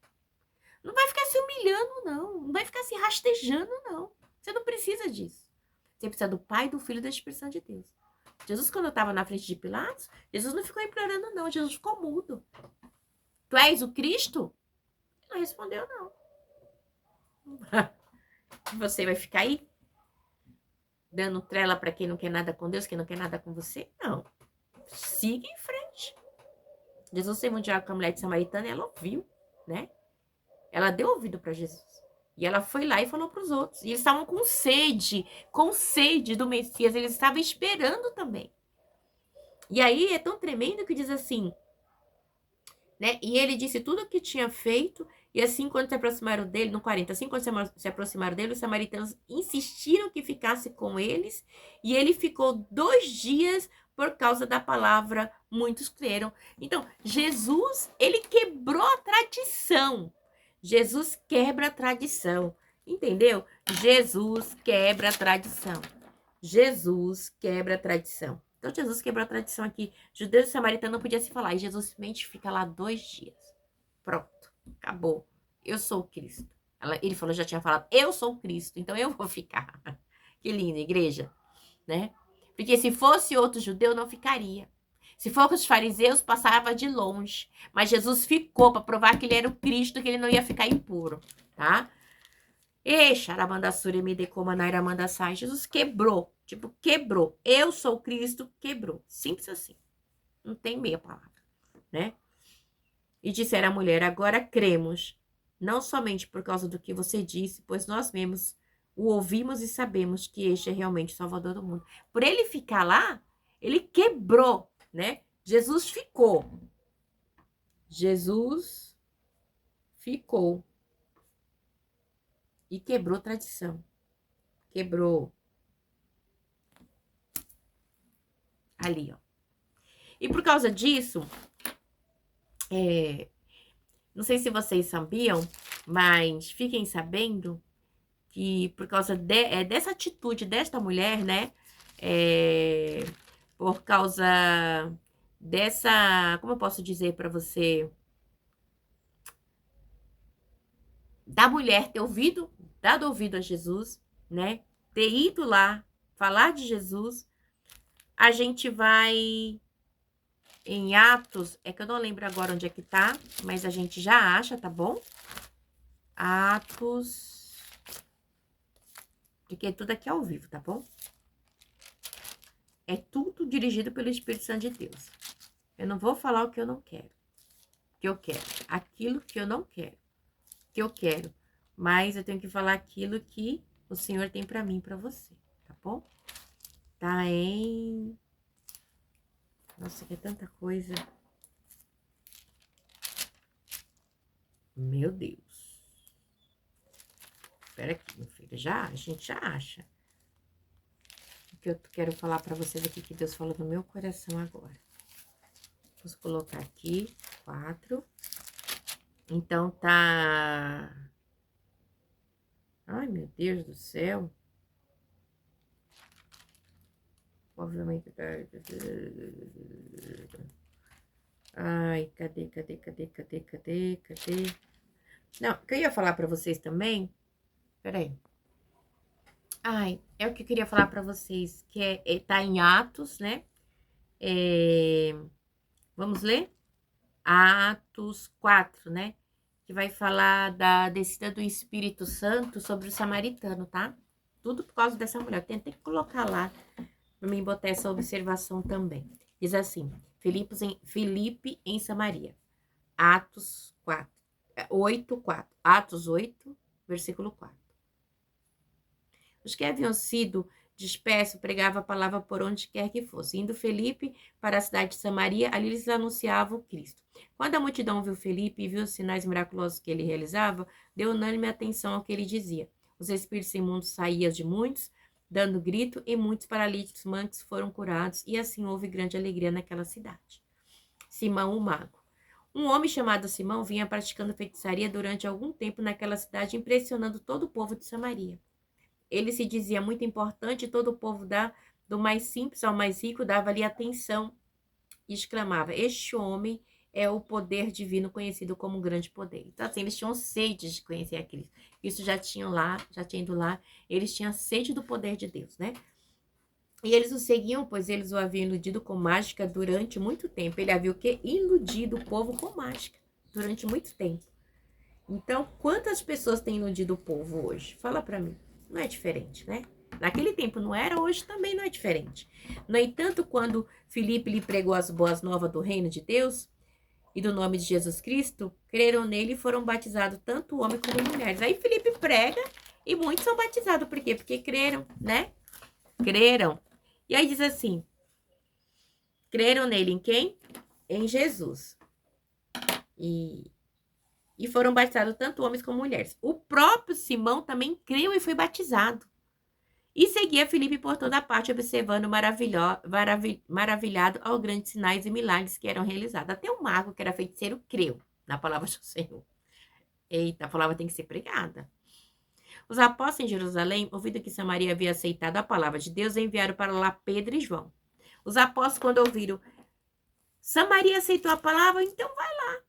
Não vai ficar se humilhando, não. Não vai ficar se rastejando, não. Você não precisa disso. Você precisa do Pai, do Filho e da expressão de Deus. Jesus, quando eu estava na frente de Pilatos, Jesus não ficou implorando, não. Jesus ficou mudo. Tu és o Cristo? Ele não respondeu, não. Você vai ficar aí dando trela para quem não quer nada com Deus, quem não quer nada com você? Não. Siga em frente. Jesus teve um diálogo com a mulher de Samaritana e ela ouviu, né? Ela deu ouvido para Jesus. E ela foi lá e falou para os outros. E eles estavam com sede do Messias. Eles estavam esperando também. E aí é tão tremendo que diz assim, né? E ele disse tudo o que tinha feito. E assim, quando se aproximaram dele, no 40, assim, quando se aproximaram dele, os samaritanos insistiram que ficasse com eles. E ele ficou 2 dias por causa da palavra. Muitos creram. Então, Jesus, ele quebrou a tradição. Jesus quebra a tradição. Entendeu? Jesus quebra a tradição. Jesus quebra a tradição. Então, Jesus quebrou a tradição aqui. Judeu e samaritano não podia se falar. E Jesus simplesmente fica lá 2 dias. Pronto. Acabou. Eu sou o Cristo. Ele falou, já tinha falado, eu sou o Cristo, então eu vou ficar. Que linda, igreja, né? Porque se fosse outro judeu, não ficaria. Se fosse os fariseus, passava de longe. Mas Jesus ficou para provar que ele era o Cristo, que ele não ia ficar impuro, tá? E xarabandassuri me decomanairamandassai. Jesus quebrou. Tipo, quebrou. Eu sou o Cristo, quebrou. Simples assim. Não tem meia palavra, né? E disseram à mulher, agora cremos, não somente por causa do que você disse, pois nós mesmos o ouvimos e sabemos que este é realmente o Salvador do mundo. Por ele ficar lá, ele quebrou, né? Jesus ficou. Jesus ficou. E quebrou tradição. Quebrou. Ali, ó. E por causa disso, não sei se vocês sabiam, mas fiquem sabendo que por causa dessa atitude desta mulher, né? Por causa dessa, como eu posso dizer para você, da mulher ter dado ouvido a Jesus, né? Ter ido lá falar de Jesus, a gente vai em Atos, é que eu não lembro agora onde é que tá, mas a gente já acha, tá bom? Atos, porque tudo aqui é ao vivo, tá bom? É tudo dirigido pelo Espírito Santo de Deus. Eu não vou falar o que eu não quero. O que eu quero. Aquilo que eu não quero. O que eu quero. Mas eu tenho que falar aquilo que o Senhor tem pra mim e pra você. Tá bom? Tá em... Nossa, que é tanta coisa. Meu Deus. Espera aqui, meu filho. A gente já acha. O que eu quero falar pra vocês aqui, que Deus falou no meu coração agora. Vou colocar aqui, 4. Então, tá... Ai, meu Deus do céu. Obviamente... Ai, cadê? Não, o que eu ia falar pra vocês também... Peraí. Ai, é o que eu queria falar pra vocês, que tá em Atos, né? Vamos ler? Atos 4, né? Que vai falar da descida do Espírito Santo sobre o samaritano, tá? Tudo por causa dessa mulher. Eu tentei colocar lá para mim botar essa observação também. Diz assim, Filipe em Samaria. Atos 4, 8, 4. Atos 8, versículo 4. Os que haviam sido disperso, pregava a palavra por onde quer que fosse. Indo Felipe para a cidade de Samaria, ali lhes anunciava o Cristo. Quando a multidão viu Felipe e viu os sinais miraculosos que ele realizava, deu unânime atenção ao que ele dizia. Os espíritos imundos saíam de muitos, dando grito, e muitos paralíticos mancos foram curados, e assim houve grande alegria naquela cidade. Simão, o mago. Um homem chamado Simão vinha praticando feitiçaria durante algum tempo naquela cidade, impressionando todo o povo de Samaria. Ele se dizia muito importante e todo o povo do mais simples ao mais rico dava-lhe atenção e exclamava: este homem é o poder divino conhecido como um grande poder. Então, assim, eles tinham sede de conhecer a Cristo. Isso já tinha ido lá, eles tinham sede do poder de Deus, né? E eles o seguiam, pois eles o haviam iludido com mágica durante muito tempo. Ele havia o quê? Iludido o povo com mágica durante muito tempo. Então, quantas pessoas têm iludido o povo hoje? Fala pra mim. Não é diferente, né? Naquele tempo não era, hoje também não é diferente. No entanto, quando Filipe lhe pregou as boas novas do reino de Deus e do nome de Jesus Cristo, creram nele e foram batizados tanto homens como mulheres. Aí Filipe prega e muitos são batizados. Por quê? Porque creram, né? Creram. E aí diz assim, creram nele em quem? Em Jesus. E foram batizados tanto homens como mulheres. O próprio Simão também creu e foi batizado. E seguia Filipe por toda parte, observando maravilhado aos grandes sinais e milagres que eram realizados. Até o mago, que era feiticeiro, creu na palavra do Senhor. Eita, a palavra tem que ser pregada. Os apóstolos em Jerusalém, ouvindo que Samaria havia aceitado a palavra de Deus, enviaram para lá Pedro e João. Os apóstolos, quando ouviram Samaria aceitou a palavra, então vai lá.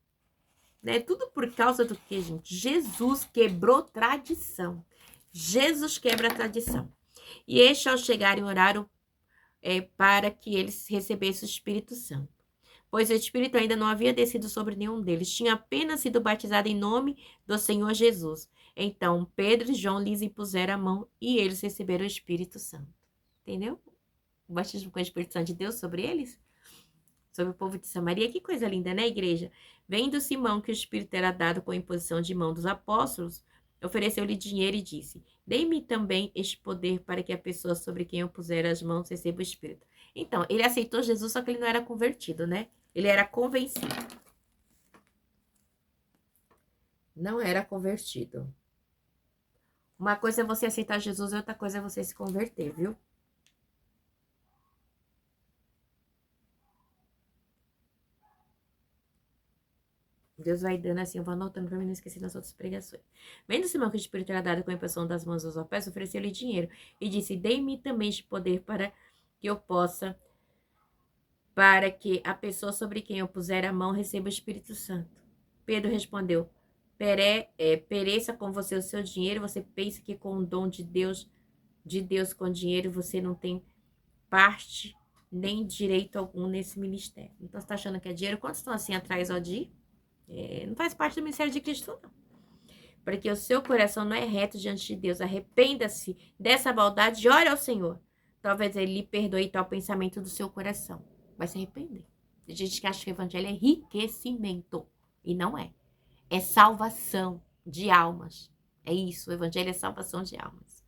Né? Tudo por causa do que, gente? Jesus quebrou tradição. Jesus quebra a tradição. E estes, ao chegarem, oraram para que eles recebessem o Espírito Santo. Pois o Espírito ainda não havia descido sobre nenhum deles. Tinha apenas sido batizado em nome do Senhor Jesus. Então, Pedro e João lhes impuseram a mão e eles receberam o Espírito Santo. Entendeu? O batismo com o Espírito Santo de Deus sobre eles? Sobre o povo de Samaria. Que coisa linda, né, igreja? Vendo Simão que o Espírito era dado com a imposição de mão dos apóstolos, ofereceu-lhe dinheiro e disse: dê-me também este poder para que a pessoa sobre quem eu puser as mãos receba o Espírito. Então, ele aceitou Jesus, só que ele não era convertido, né? Ele era convencido. Não era convertido. Uma coisa é você aceitar Jesus e outra coisa é você se converter, viu? Deus vai dando assim, eu vou anotando pra mim não esquecer das outras pregações. Vendo Simão que o Espírito era dado com a impressão das mãos aos apóstolos, ofereceu-lhe dinheiro e disse: dê-me também este poder para que eu possa, para que a pessoa sobre quem eu puser a mão receba o Espírito Santo. Pedro respondeu: pereça com você o seu dinheiro, você pensa que com o dom de Deus com dinheiro, você não tem parte nem direito algum nesse ministério. Então, você tá achando que é dinheiro? Quantos estão assim atrás, ó, de não faz parte do ministério de Cristo, não. Porque o seu coração não é reto diante de Deus. Arrependa-se dessa maldade e ore ao Senhor. Talvez ele lhe perdoe tal pensamento do seu coração. Vai se arrepender. Tem gente que acha que o evangelho é enriquecimento. E não é. É salvação de almas. É isso. O evangelho é salvação de almas.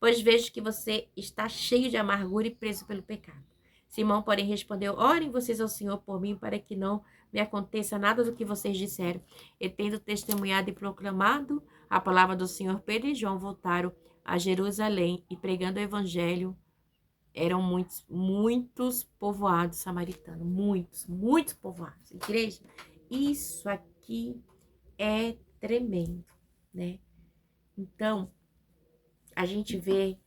Pois vejo que você está cheio de amargura e preso pelo pecado. Simão, porém, respondeu: orem vocês ao Senhor por mim, para que não me aconteça nada do que vocês disseram. E tendo testemunhado e proclamado a palavra do Senhor, Pedro e João voltaram a Jerusalém e pregando o evangelho. Eram muitos povoados samaritanos. Muitos povoados. Igreja, isso aqui é tremendo, né? Então, a gente vê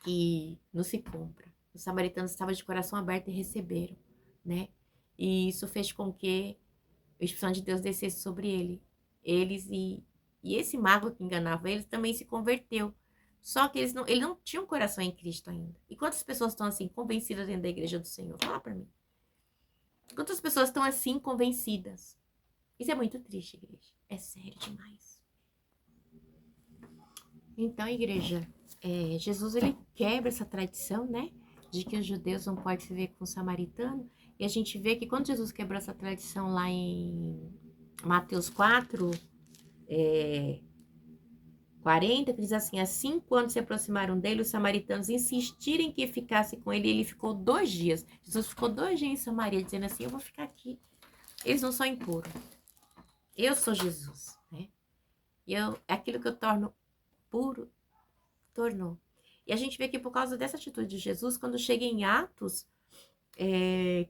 que não se compra. Os samaritanos estavam de coração aberto e receberam, né? E isso fez com que o Espírito Santo de Deus descesse sobre eles e esse mago que enganava eles também se converteu. Só que ele não tinha um coração em Cristo ainda. E quantas pessoas estão assim convencidas dentro da igreja do Senhor? Fala pra mim. Quantas pessoas estão assim convencidas? Isso é muito triste, igreja. É sério demais. Então, igreja, Jesus ele quebra essa tradição, né? De que os judeus não podem se ver com o samaritano. E a gente vê que quando Jesus quebrou essa tradição lá em Mateus 4, 40, que diz assim: assim, quando se aproximaram dele, os samaritanos insistiram em que ficasse com ele, e ele ficou 2 dias. Jesus ficou 2 dias em Samaria, dizendo assim: eu vou ficar aqui. Eles não são impuros. Eu sou Jesus, né? E aquilo que eu torno puro, tornou. E a gente vê que por causa dessa atitude de Jesus, quando chega em Atos,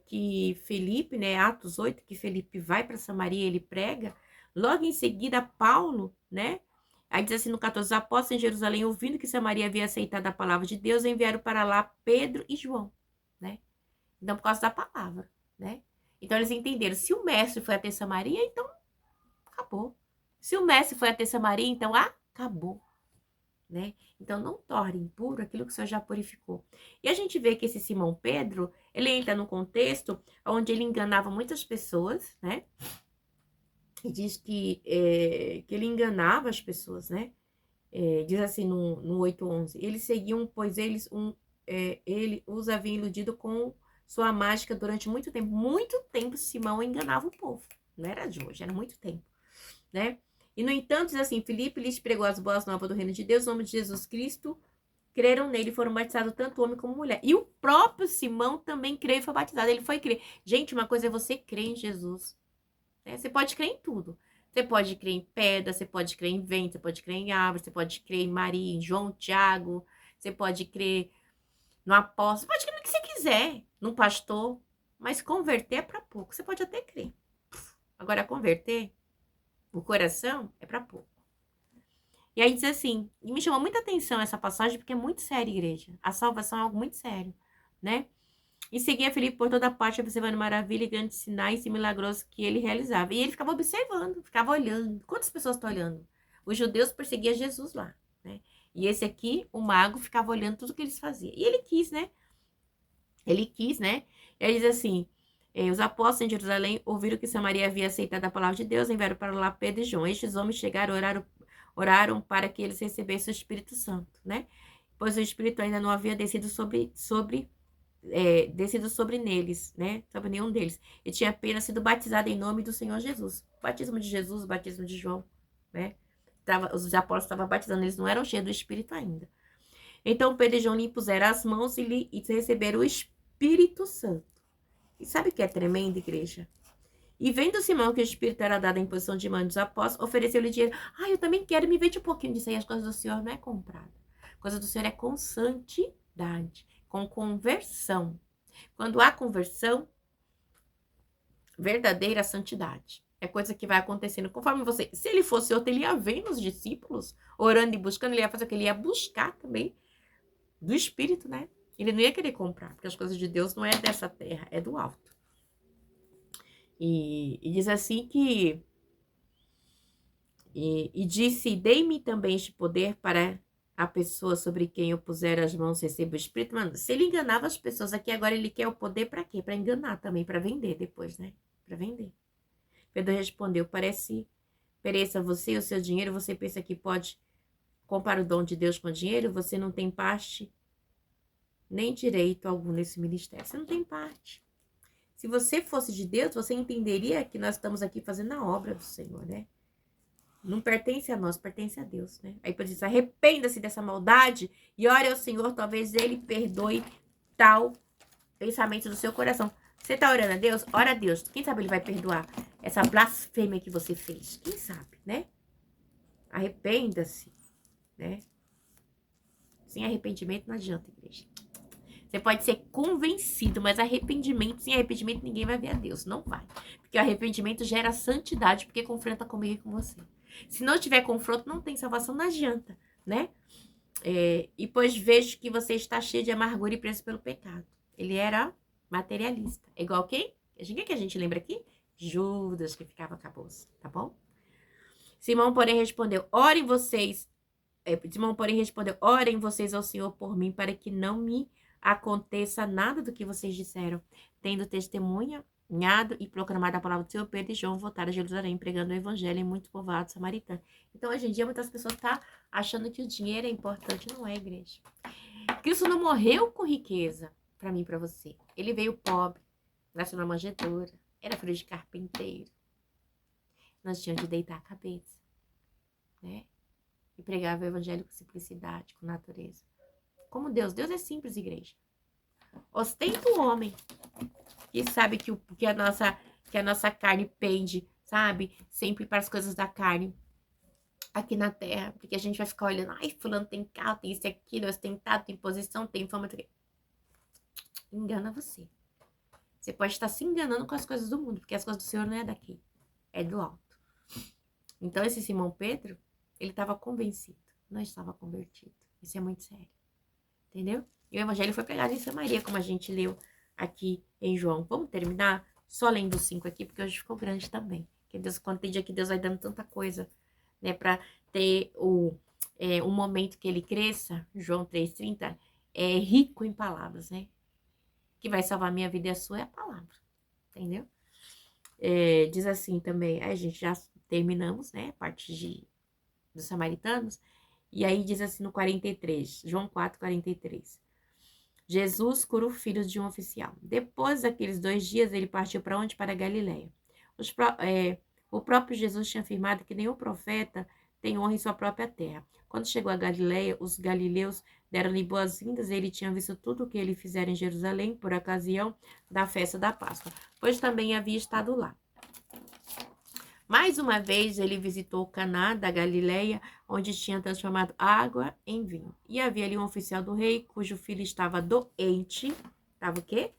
que Felipe, né, Atos 8, que Felipe vai para Samaria, ele prega, logo em seguida Paulo, né, aí diz assim no 14, os apóstolos em Jerusalém, ouvindo que Samaria havia aceitado a palavra de Deus, enviaram para lá Pedro e João, né, então por causa da palavra, né, então eles entenderam, se o mestre foi até Samaria, então acabou, se o mestre foi até Samaria, então acabou, né? Então, não torne impuro aquilo que o Senhor já purificou. E a gente vê que esse Simão Pedro, ele entra num contexto onde ele enganava muitas pessoas, né? E diz que ele enganava as pessoas, né? Diz assim no 8:11, eles seguiam, pois ele os havia iludido com sua mágica durante muito tempo. Muito tempo Simão enganava o povo. Não era de hoje, era muito tempo, né? E, no entanto, diz assim, Filipe lhes pregou as boas novas do reino de Deus, no nome de Jesus Cristo, creram nele e foram batizados tanto homem como mulher. E o próprio Simão também creu e foi batizado, ele foi crer. Gente, uma coisa é você crer em Jesus, né? Você pode crer em tudo. Você pode crer em pedra, você pode crer em vento, você pode crer em árvore, você pode crer em Maria, em João, Tiago, você pode crer no apóstolo, você pode crer no que você quiser, num pastor, mas converter é para pouco. Você pode até crer. Agora, converter o coração é para pouco. E aí diz assim, e me chamou muita atenção essa passagem, porque é muito séria, igreja. A salvação é algo muito sério, né? E seguia Filipe por toda parte, observando maravilha e grandes sinais e milagrosos que ele realizava. E ele ficava observando, ficava olhando. Quantas pessoas estão olhando? Os judeus perseguiam Jesus lá, né? E esse aqui, o mago, ficava olhando tudo que eles faziam. E ele quis, né? Ele quis, né? Ele diz assim, os apóstolos em Jerusalém ouviram que Samaria havia aceitado a palavra de Deus, enviaram para lá Pedro e João. Estes homens chegaram, oraram para que eles recebessem o Espírito Santo, né? Pois o Espírito ainda não havia descido descido sobre neles, né? Sobre nenhum deles. E tinha apenas sido batizado em nome do Senhor Jesus. O batismo de Jesus, o batismo de João, né? Os apóstolos estavam batizando, eles não eram cheios do Espírito ainda. Então Pedro e João lhe impuseram as mãos e receberam o Espírito Santo. E sabe o que é tremendo, igreja? E vendo Simão que o Espírito era dado em posição de mão dos apóstolos, ofereceu-lhe dinheiro. Eu também quero, me vende um pouquinho disso aí. As coisas do Senhor não é comprada. A coisa do Senhor é com santidade, com conversão. Quando há conversão, verdadeira santidade. É coisa que vai acontecendo conforme você. Se ele fosse outro, ele ia vendo os discípulos, orando e buscando, ele ia fazer o que? Ele ia buscar também do Espírito, né? Ele não ia querer comprar, porque as coisas de Deus não é dessa terra, é do alto. E diz assim que E disse, dei-me também este poder para a pessoa sobre quem eu puser as mãos receba o Espírito. Mano, se ele enganava as pessoas aqui, agora ele quer o poder para quê? Para enganar também, para vender depois, né? Para vender. Pedro respondeu, pereça você e o seu dinheiro, você pensa que pode comprar o dom de Deus com dinheiro? Você não tem parte nem direito algum nesse ministério. Você não tem parte. Se você fosse de Deus, você entenderia que nós estamos aqui fazendo a obra do Senhor, né? Não pertence a nós, pertence a Deus, né? Aí por isso, arrependa-se dessa maldade e ore ao Senhor, talvez Ele perdoe tal pensamento do seu coração. Você tá orando a Deus? Ora a Deus. Quem sabe Ele vai perdoar essa blasfêmia que você fez? Quem sabe, né? Arrependa-se, né? Sem arrependimento não adianta, igreja. Você pode ser convencido, mas sem arrependimento ninguém vai ver a Deus. Não vai. Porque o arrependimento gera santidade, porque confronta comigo e com você. Se não tiver confronto, não tem salvação, não adianta, né? E pois vejo que você está cheio de amargura e preso pelo pecado. Ele era materialista. É igual quem? Quem que a gente lembra aqui? Judas, que ficava com a bolsa, tá bom? Simão, porém, respondeu, orem vocês ao Senhor por mim, para que não me aconteça nada do que vocês disseram. Tendo testemunhado e proclamado a palavra do Senhor, Pedro e João voltaram a Jerusalém, pregando o evangelho em muito povoado samaritano. Então, hoje em dia, muitas pessoas estão achando que o dinheiro é importante. Não é, igreja. Cristo não morreu com riqueza, para mim e para você. Ele veio pobre, nasceu na manjedoura, era filho de carpinteiro. Nós tínhamos de deitar a cabeça, né? e pregava o evangelho com simplicidade, com natureza. Como Deus. Deus é simples, igreja. Ostenta o homem que sabe que a nossa carne pende, sabe? Sempre para as coisas da carne aqui na terra. Porque a gente vai ficar olhando, ai, fulano tem carro, tem isso e aquilo, é ostentado, tem posição, tem fama. Engana você. Você pode estar se enganando com as coisas do mundo, porque as coisas do Senhor não é daqui, é do alto. Então, esse Simão Pedro, ele estava convencido, não estava convertido. Isso é muito sério. Entendeu? E o evangelho foi pregado em Samaria, como a gente leu aqui em João. Vamos terminar só lendo os 5 aqui, porque hoje ficou grande também. Porque Deus, quando tem dia que Deus vai dando tanta coisa, né, para ter um momento que ele cresça, João 3,30, é rico em palavras, né? Que vai salvar a minha vida e a sua é a palavra, entendeu? Diz assim também, a gente já terminamos, né, a parte dos samaritanos, e aí diz assim no 43, João 4:43. Jesus cura o filho de um oficial. Depois daqueles 2 dias, ele partiu para onde? Para a Galileia. O próprio Jesus tinha afirmado que nenhum profeta tem honra em sua própria terra. Quando chegou a Galileia, os galileus deram-lhe boas-vindas e ele tinha visto tudo o que ele fizera em Jerusalém por ocasião da festa da Páscoa, pois também havia estado lá. Mais uma vez, ele visitou Caná da Galileia, onde tinha transformado água em vinho. E havia ali um oficial do rei, cujo filho estava doente. Estava o quê?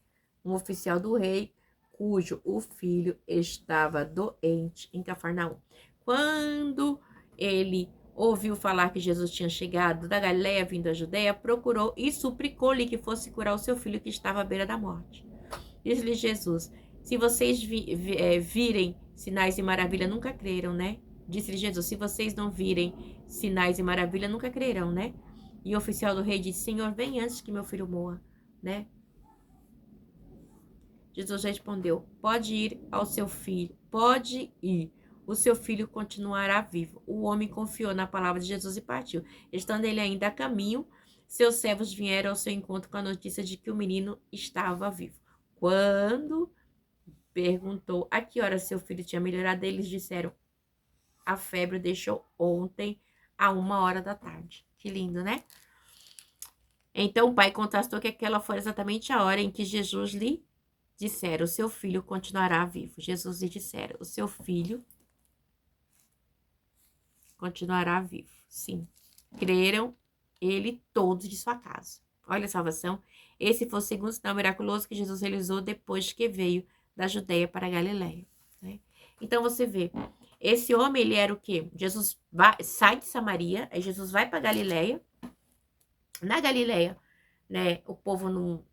Um oficial do rei, cujo o filho estava doente em Cafarnaum. Quando ele ouviu falar que Jesus tinha chegado da Galileia, vindo da Judeia, procurou e suplicou-lhe que fosse curar o seu filho que estava à beira da morte. Disse-lhe Jesus: se vocês virem sinais e maravilha, nunca creram, né? Disse-lhe Jesus: se vocês não virem sinais e maravilha, nunca crerão, né? E o oficial do rei disse: Senhor, vem antes que meu filho morra, né? Jesus respondeu: pode ir ao seu filho, pode ir. O seu filho continuará vivo. O homem confiou na palavra de Jesus e partiu. Estando ele ainda a caminho, seus servos vieram ao seu encontro com a notícia de que o menino estava vivo. Quando perguntou a que hora seu filho tinha melhorado, eles disseram: a febre o deixou ontem a 1h da tarde. Que lindo, né? Então o pai contrastou que aquela foi exatamente a hora em que Jesus lhe dissera: o seu filho continuará vivo. Jesus lhe dissera: o seu filho continuará vivo. Sim. Creram ele todos de sua casa. Olha a salvação. Esse foi o segundo sinal miraculoso que Jesus realizou depois que veio da Judeia para a Galileia, né? Então você vê, esse homem, ele era o quê? Jesus sai de Samaria, aí Jesus vai para Galileia. Na Galileia, né, o povo não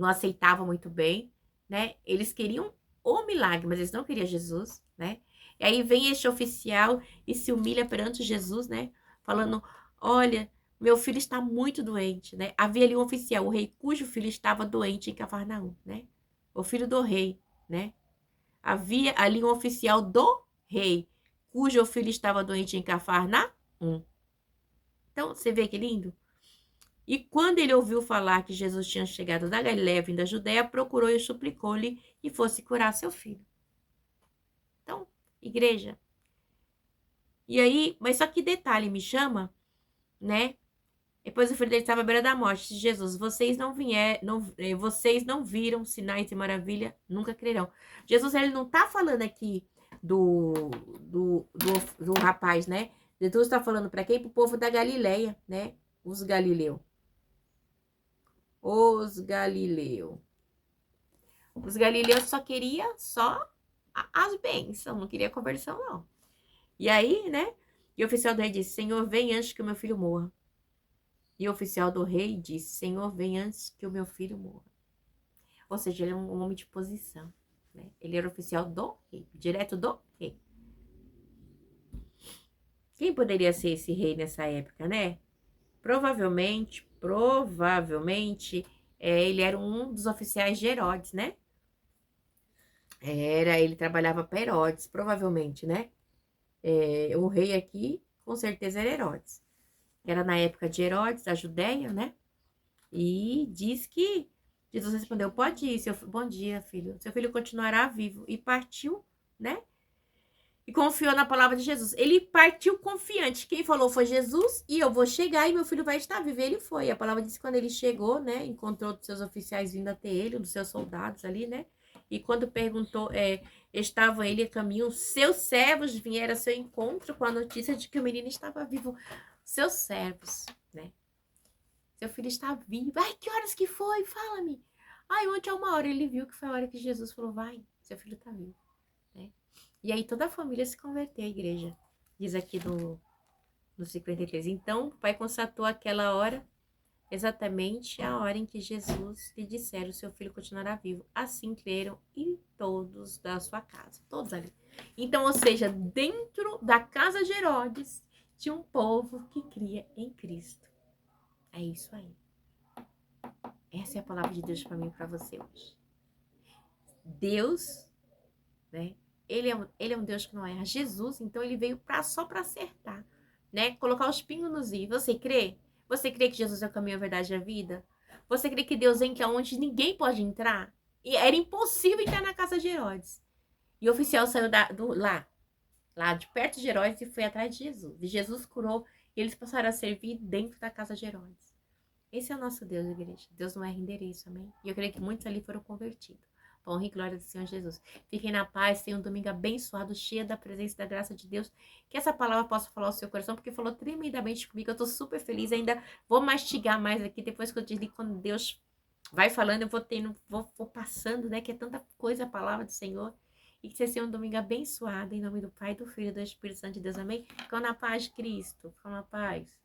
aceitava muito bem, né? Eles queriam o milagre, mas eles não queriam Jesus, né? E aí vem este oficial e se humilha perante Jesus, né? Falando: olha, meu filho está muito doente, né? Havia ali um oficial, o rei, cujo filho estava doente em Cafarnaum, né? O filho do rei, né? Havia ali um oficial do rei, cujo filho estava doente em Cafarnaum. Então, você vê que lindo? E quando ele ouviu falar que Jesus tinha chegado da Galiléia, vindo da Judéia, procurou e suplicou-lhe que fosse curar seu filho. Então, igreja. E aí, mas só que detalhe me chama, né? Depois o filho dele estava à beira da morte. Disse Jesus: vocês vocês não viram sinais e maravilha, nunca crerão. Jesus, ele não está falando aqui do rapaz, né? Jesus está falando para quem? Para o povo da Galileia, né? Os galileus. Os galileus. Os galileus só queriam as bênçãos, não queria conversão, não. E aí, né? E o oficial do rei disse: Senhor, vem antes que o meu filho morra. E o oficial do rei disse: Senhor, vem antes que o meu filho morra. Ou seja, ele é um homem de posição, né? Ele era oficial do rei, direto do rei. Quem poderia ser esse rei nessa época, né? Provavelmente, ele era um dos oficiais de Herodes, né? Ele trabalhava para Herodes, provavelmente, né? O rei aqui, com certeza, era Herodes. Era na época de Herodes, da Judéia, né? E diz que Jesus respondeu: pode ir, bom dia, filho. Seu filho continuará vivo. E partiu, né? e confiou na palavra de Jesus. Ele partiu confiante. Quem falou foi Jesus, e eu vou chegar e meu filho vai estar vivo. Ele foi. A palavra disse que quando ele chegou, né, encontrou os seus oficiais vindo até ele, os seus soldados ali, né? E quando perguntou, estavam ele a caminho, seus servos vieram ao seu encontro com a notícia de que o menino estava vivo. Seus servos, né? Seu filho está vivo. Ai, que horas que foi? Fala-me. Ai, ontem é 1 hora. Ele viu que foi a hora que Jesus falou, vai, seu filho está vivo. Né? E aí toda a família se converteu à igreja. Diz aqui no 53. Então, o pai constatou aquela hora, exatamente a hora em que Jesus lhe dissera, o seu filho continuará vivo. Assim creram e todos da sua casa. Todos ali. Então, ou seja, dentro da casa de Herodes, tinha um povo que cria em Cristo. É isso aí. Essa é a palavra de Deus para mim e para você hoje. Deus, né? Ele é um Deus que não erra. Jesus, então, ele veio só para acertar, né? Colocar os pingos nos i. Você crê? Você crê que Jesus é o caminho, a verdade e a vida? Você crê que Deus entra onde ninguém pode entrar? E era impossível entrar na casa de Herodes. E o oficial saiu lá de perto de Herodes, e foi atrás de Jesus. E Jesus curou, e eles passaram a servir dentro da casa de Herodes. Esse é o nosso Deus, igreja. Deus não erra endereço, amém? E eu creio que muitos ali foram convertidos. Honra e glória do Senhor Jesus. Fiquem na paz, tenham um domingo abençoado, cheio da presença e da graça de Deus. Que essa palavra possa falar ao seu coração, porque falou tremendamente comigo. Eu tô super feliz, ainda vou mastigar mais aqui. Depois que eu desligo, quando Deus vai falando, eu vou passando, né? Que é tanta coisa a palavra do Senhor. E que você seja um domingo abençoado, em nome do Pai, do Filho e do Espírito Santo de Deus, amém? Ficam na paz de Cristo. Ficam na paz.